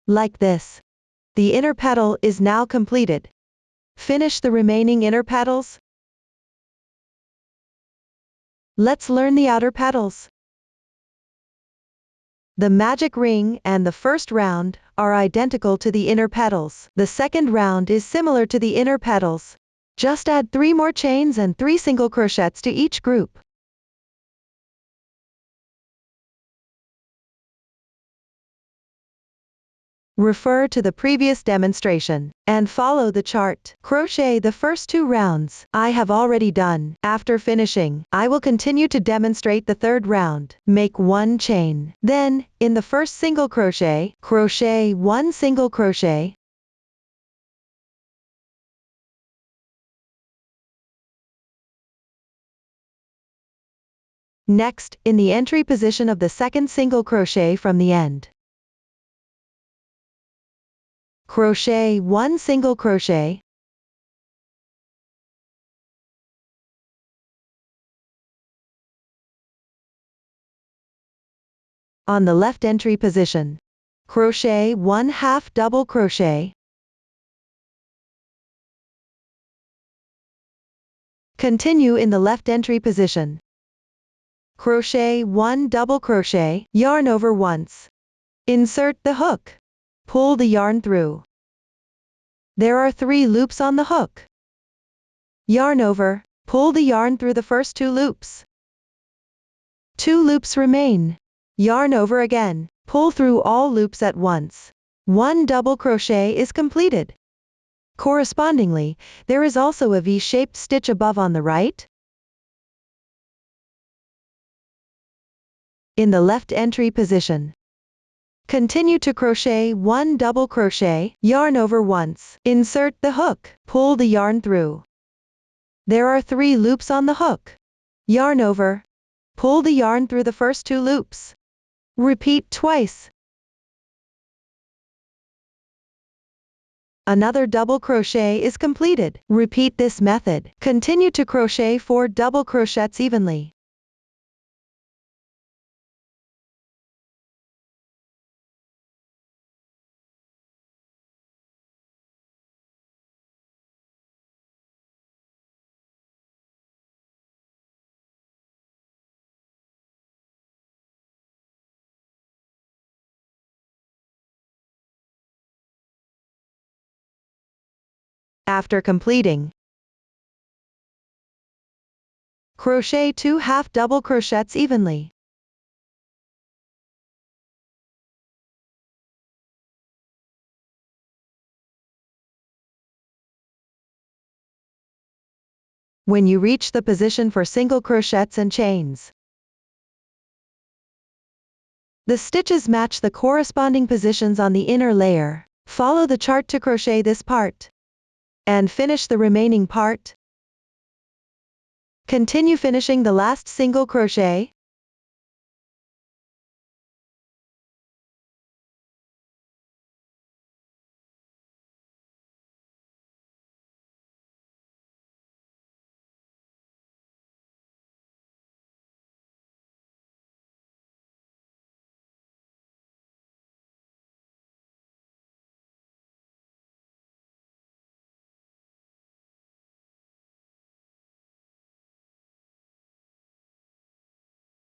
Like this. The inner petal is now completed. Finish the remaining inner petals. Let's learn the outer petals. The magic ring and the first round are identical to the inner petals. The second round is similar to the inner petals. Just add 3 more chains and 3 single crochets to each group. Refer to the previous demonstration and follow the chart. Crochet the first 2 rounds. I have already done. After finishing, I will continue to demonstrate the third round. Make 1 chain. Then, in the first single crochet, crochet 1 single crochet. Next, in the entry position of the second single crochet from the end, crochet 1 single crochet. On the left entry position, crochet 1/2 double crochet. Continue in the left entry position. Crochet 1 double crochet, yarn over once. Insert the hook. Pull the yarn through. There are 3 loops on the hook. Yarn over, pull the yarn through the first 2 loops. 2 loops remain. Yarn over again, pull through all loops at once. 1 double crochet is completed. Correspondingly, there is also a V-shaped stitch above on the right. In the left entry position, continue to crochet 1 double crochet, yarn over once. Insert the hook, pull the yarn through. There are 3 loops on the hook. Yarn over, pull the yarn through the first 2 loops. Repeat twice. Another double crochet is completed. Repeat this method. Continue to crochet 4 double crochets evenly. After completing, crochet 2 half double crochets evenly. When you reach the position for single crochets and chains, the stitches match the corresponding positions on the inner layer. Follow the chart to crochet this part. And finish the remaining part. Continue finishing the last single crochet.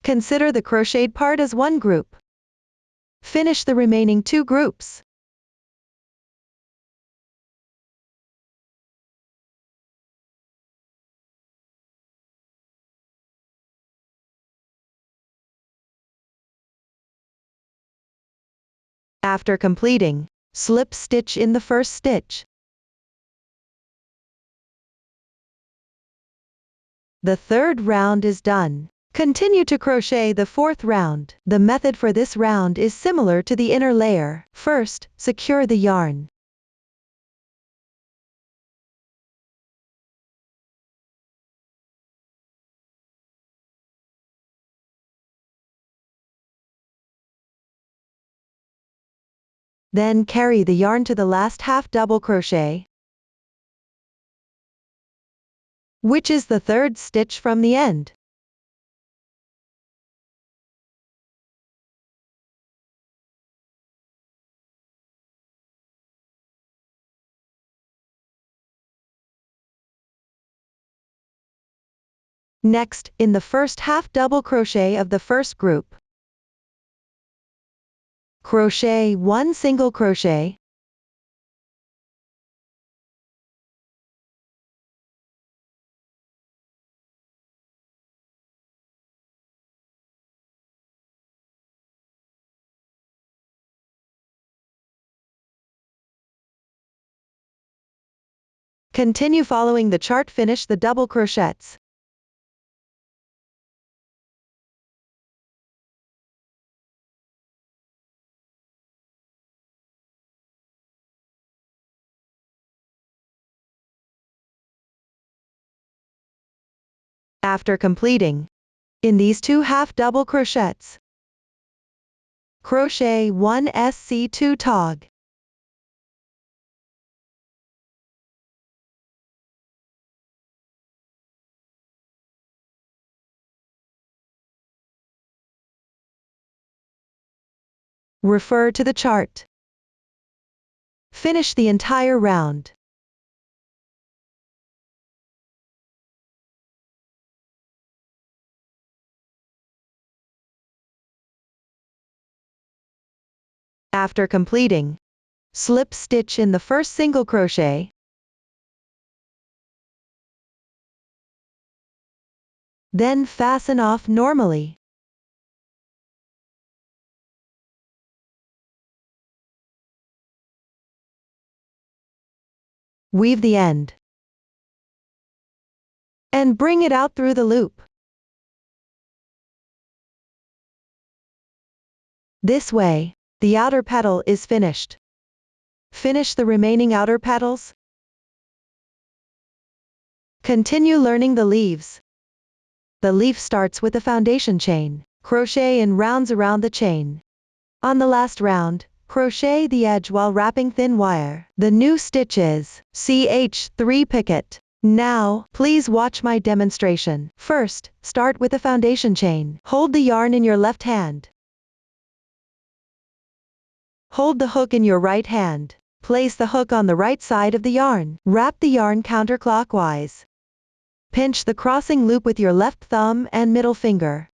Consider the crocheted part as one group. Finish the remaining 2 groups. After completing, slip stitch in the first stitch. The third round is done. Continue to crochet the fourth round. The method for this round is similar to the inner layer. First, secure the yarn. Then carry the yarn to the last half double crochet, which is the third stitch from the end. Next, in the first half double crochet of the first group, crochet 1 single crochet, continue following the chart. Finish the double crochets. After completing, in these 2 half double crochets, crochet 1 SC2 tog. Refer to the chart. Finish the entire round. After completing, slip stitch in the first single crochet, then fasten off normally. Weave the end and bring it out through the loop. This way, the outer petal is finished. Finish the remaining outer petals. Continue learning the leaves. The leaf starts with a foundation chain. Crochet in rounds around the chain. On the last round, crochet the edge while wrapping thin wire. The new stitch is CH3 picket. Now, please watch my demonstration. First, start with a foundation chain. Hold the yarn in your left hand. Hold the hook in your right hand. Place the hook on the right side of the yarn. Wrap the yarn counterclockwise. Pinch the crossing loop with your left thumb and middle finger.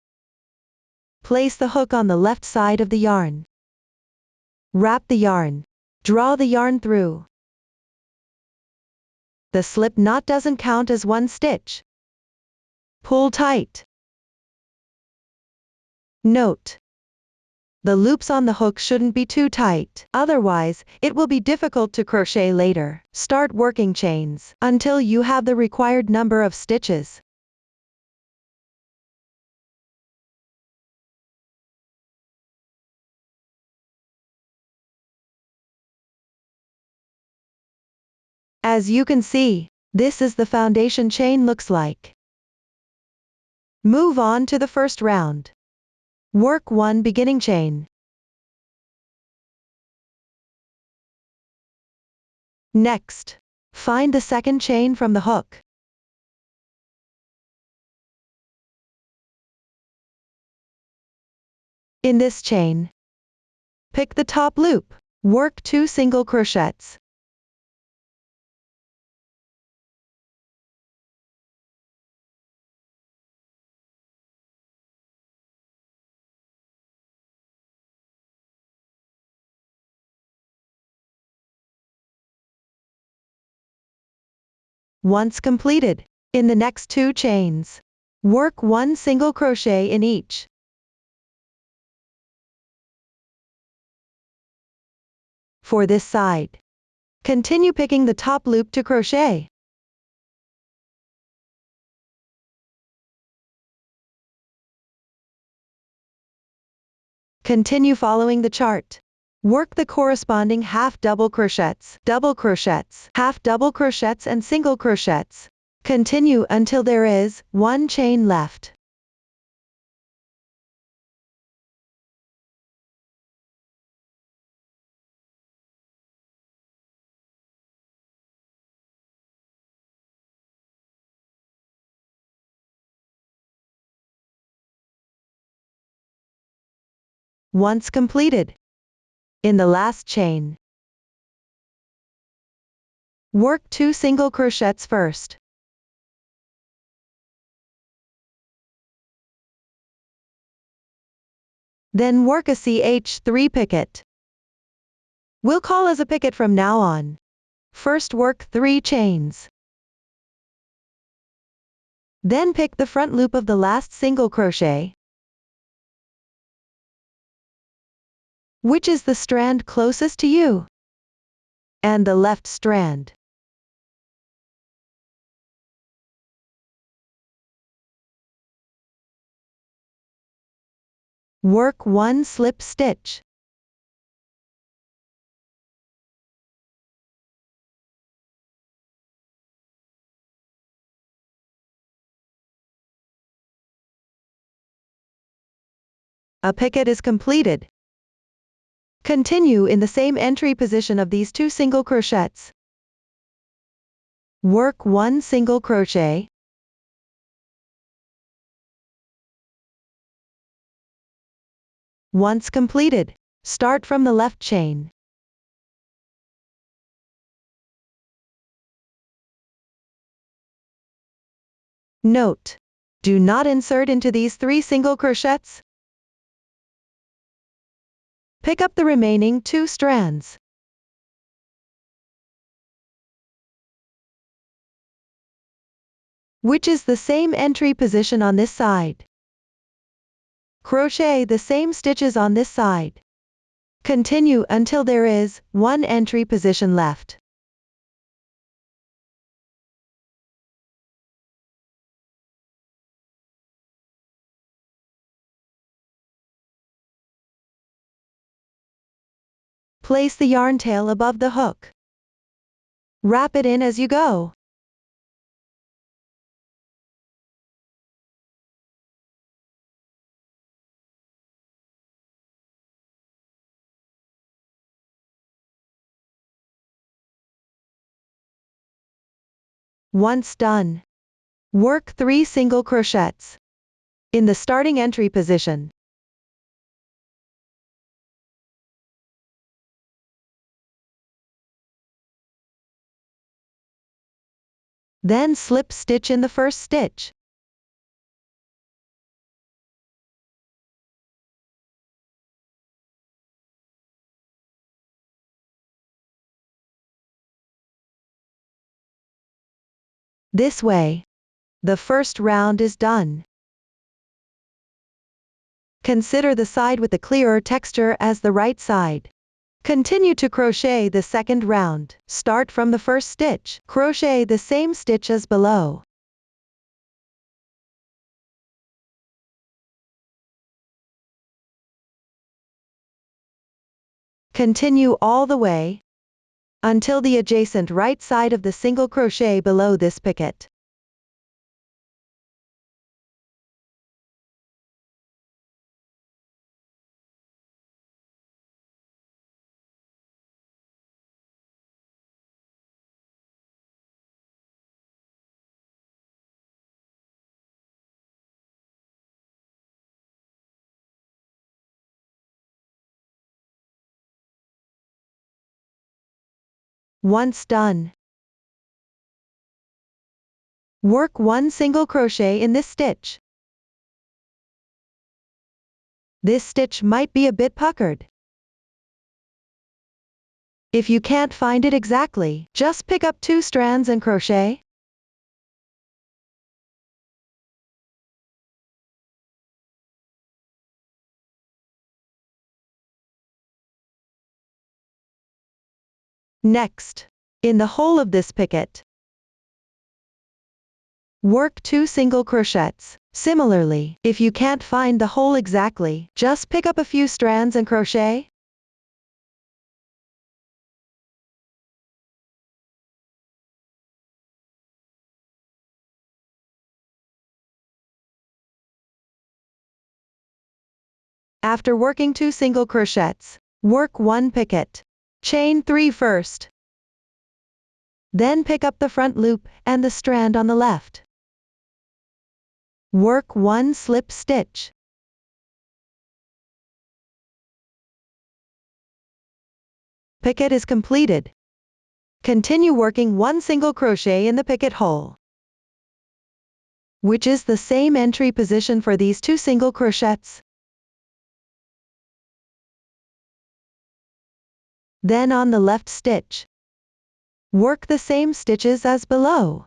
Place the hook on the left side of the yarn. Wrap the yarn. Draw the yarn through. The slip knot doesn't count as one stitch. Pull tight. Note: the loops on the hook shouldn't be too tight, otherwise, it will be difficult to crochet later. Start working chains until you have the required number of stitches. As you can see, this is the foundation chain looks like. Move on to the first round. Work 1 beginning chain. Next, find the second chain from the hook. In this chain, pick the top loop. Work 2 single crochets. Once completed, in the next 2 chains, work 1 single crochet in each. For this side, continue picking the top loop to crochet. Continue following the chart. Work the corresponding half double crochets, half double crochets and single crochets. Continue until there is one chain left. Once completed, in the last chain, work 2 single crochets first. Then work a CH3 picket. We'll call as a picket from now on. First work 3 chains. Then pick the front loop of the last single crochet, which is the strand closest to you, and the left strand. Work 1 slip stitch. A picket is completed. Continue in the same entry position of these 2 single crochets. Work 1 single crochet. Once completed, start from the left chain. Note: do not insert into these 3 single crochets. Pick up the remaining 2 strands. Which is the same entry position on this side. Crochet the same stitches on this side. Continue until there is 1 entry position left. Place the yarn tail above the hook. Wrap it in as you go. Once done, work 3 single crochets in the starting entry position. Then slip stitch in the first stitch. This way, the first round is done. Consider the side with the clearer texture as the right side. Continue to crochet the second round. Start from the first stitch. Crochet the same stitch as below. Continue all the way until the adjacent right side of the single crochet below this picket. Once done, work 1 single crochet in this stitch. This stitch might be a bit puckered. If you can't find it exactly, just pick up 2 strands and crochet. Next, in the hole of this picket, work 2 single crochets. Similarly, if you can't find the hole exactly, just pick up a few strands and crochet. After working 2 single crochets, work 1 picket. Chain 3 first. Then pick up the front loop and the strand on the left. Work 1 slip stitch. Picket is completed. Continue working 1 single crochet in the picket hole, which is the same entry position for these 2 single crochets. Then on the left stitch, work the same stitches as below.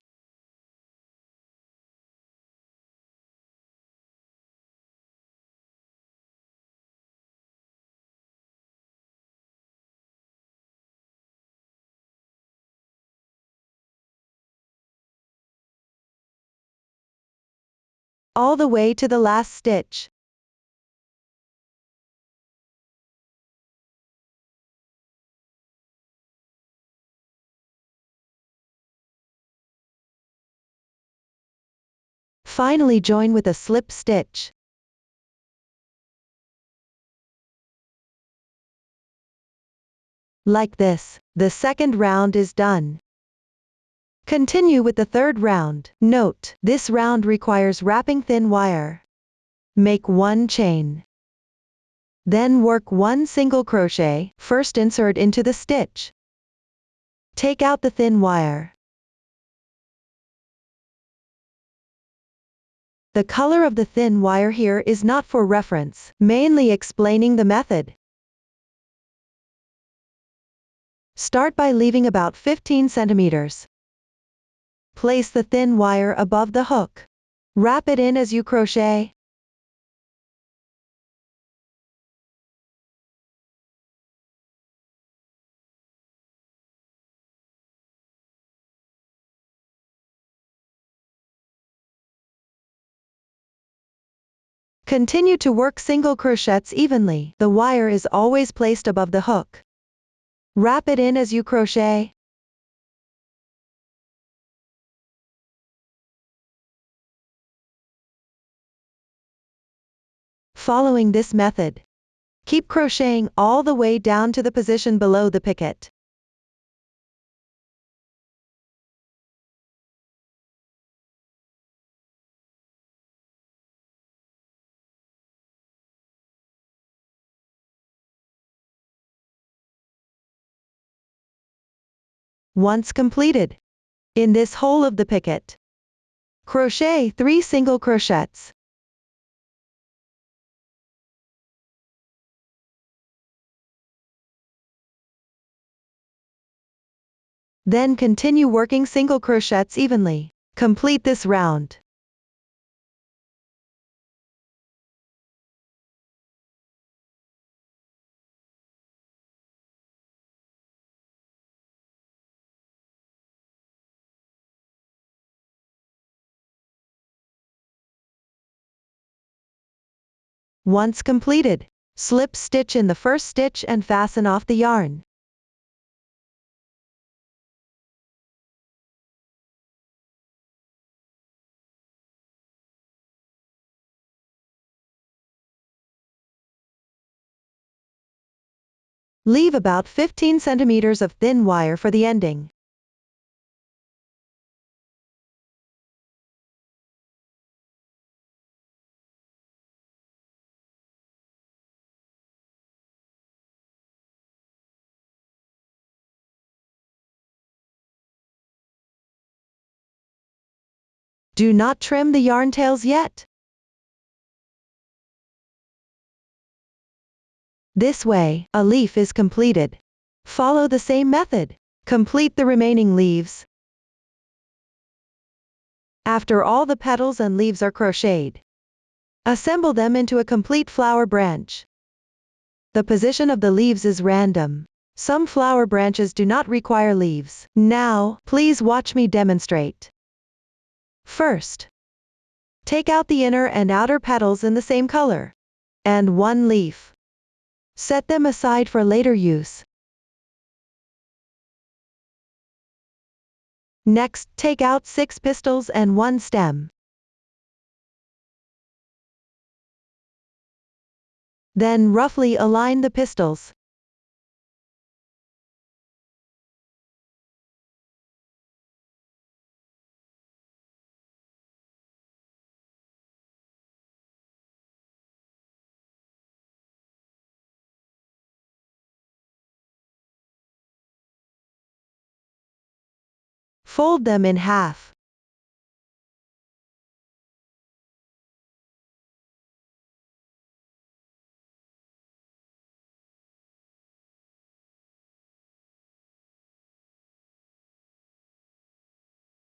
All the way to the last stitch. Finally join with a slip stitch. Like this, the second round is done. Continue with the third round. Note, this round requires wrapping thin wire. Make 1 chain. Then work 1 single crochet, first insert into the stitch. Take out the thin wire. The color of the thin wire here is not for reference, mainly explaining the method. Start by leaving about 15 centimeters. Place the thin wire above the hook. Wrap it in as you crochet. Continue to work single crochets evenly. The wire is always placed above the hook. Wrap it in as you crochet. Following this method, keep crocheting all the way down to the position below the picket. Once completed, in this hole of the picket, crochet 3 single crochets. Then continue working single crochets evenly. Complete this round. Once completed, slip stitch in the first stitch and fasten off the yarn. Leave about 15 centimeters of thin wire for the ending. Do not trim the yarn tails yet. This way, a leaf is completed. Follow the same method. Complete the remaining leaves. After all the petals and leaves are crocheted, assemble them into a complete flower branch. The position of the leaves is random, Some flower branches do not require leaves. Now, please watch me demonstrate. First, take out the inner and outer petals in the same color. And one leaf. Set them aside for later use. Next, take out 6 pistils and 1 stem. Then roughly align the pistils. Fold them in half.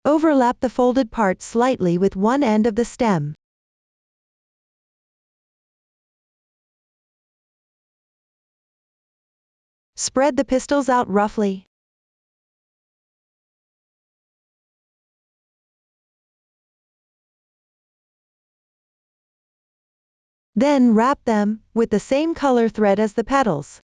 Overlap the folded part slightly with one end of the stem. Spread the pistils out roughly. Then wrap them with the same color thread as the petals.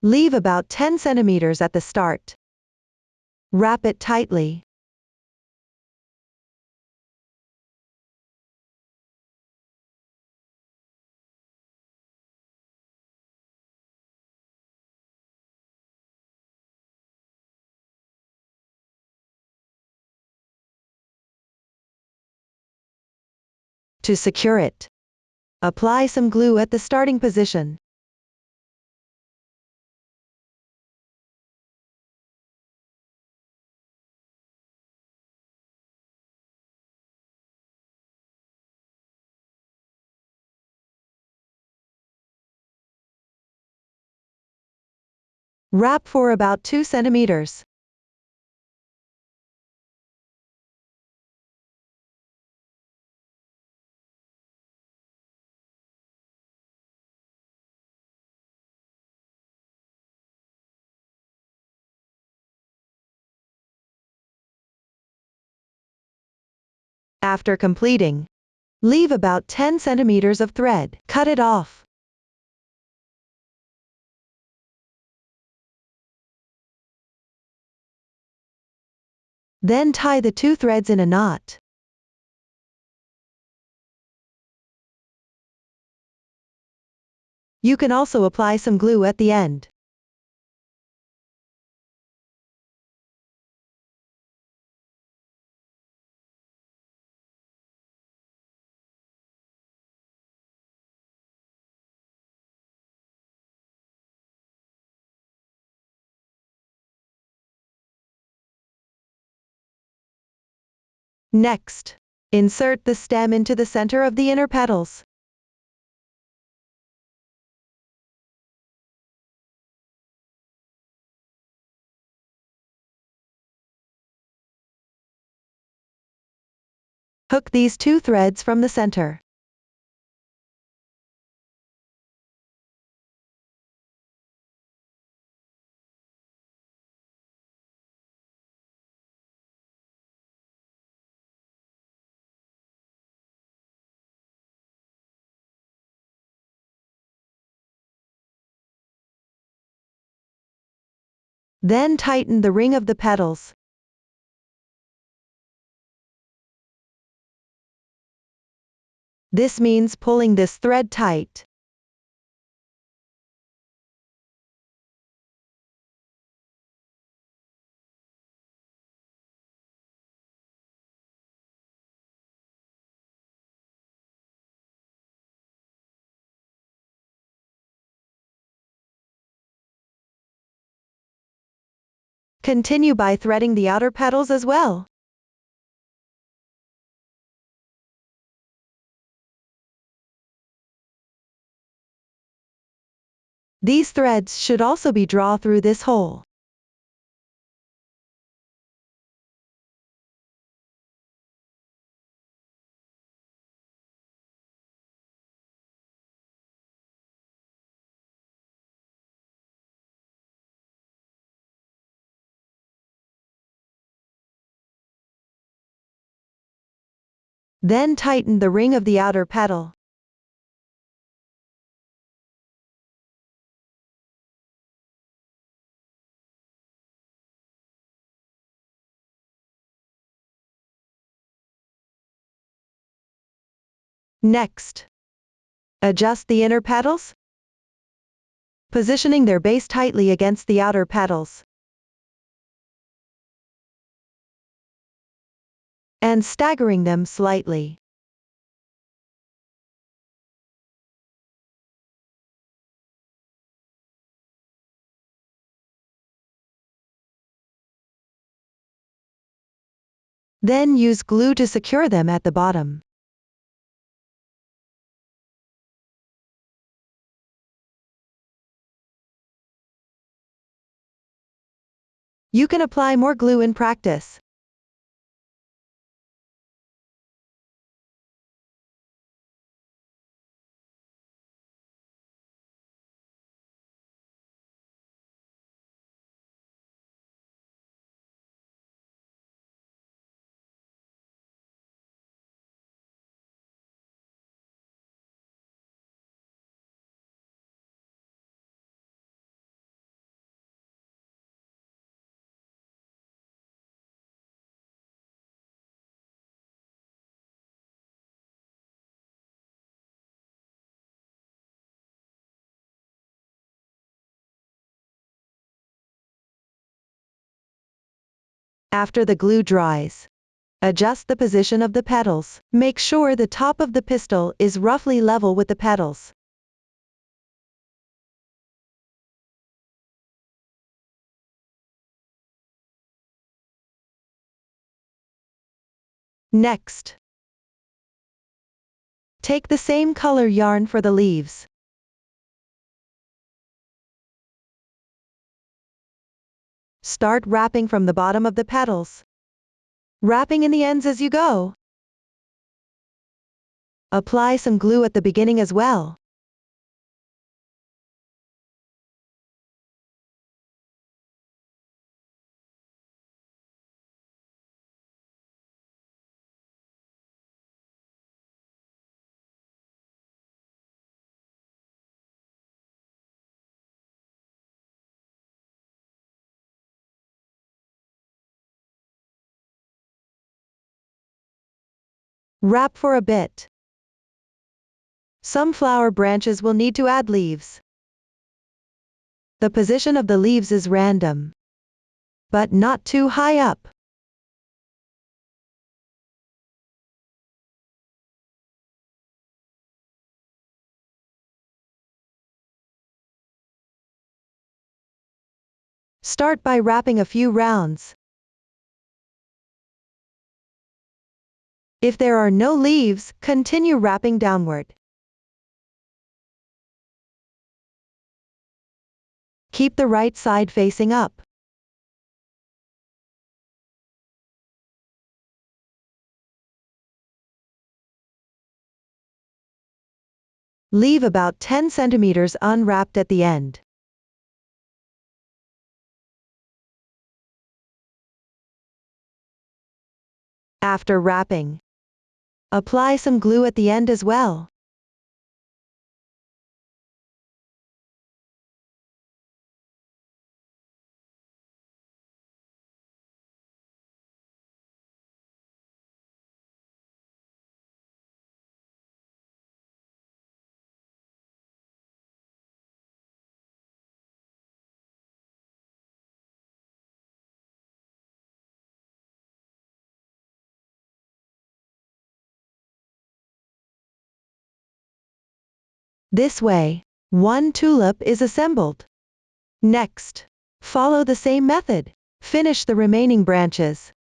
Leave about 10 centimeters at the start. Wrap it tightly. To secure it, apply some glue at the starting position. Wrap for about 2 centimeters. After completing, leave about 10 centimeters of thread. Cut it off. Then tie the 2 threads in a knot. You can also apply some glue at the end. Next, insert the stem into the center of the inner petals. Hook these 2 threads from the center. Then tighten the ring of the petals. This means pulling this thread tight. Continue by threading the outer petals as well. These threads should also be drawn through this hole. Then tighten the ring of the outer petal. Next, adjust the inner petals, positioning their base tightly against the outer petals, and staggering them slightly. Then use glue to secure them at the bottom. You can apply more glue in practice. After the glue dries, adjust the position of the petals. Make sure the top of the pistil is roughly level with the petals. Next, take the same color yarn for the leaves. Start wrapping from the bottom of the petals, wrapping in the ends as you go. Apply some glue at the beginning as well. Wrap for a bit. Some flower branches will need to add leaves. The position of the leaves is random, but not too high up. Start by wrapping a few rounds. If there are no leaves, continue wrapping downward. Keep the right side facing up. Leave about 10 centimeters unwrapped at the end. After wrapping, apply some glue at the end as well. This way, one tulip is assembled. Next, follow the same method. Finish the remaining branches.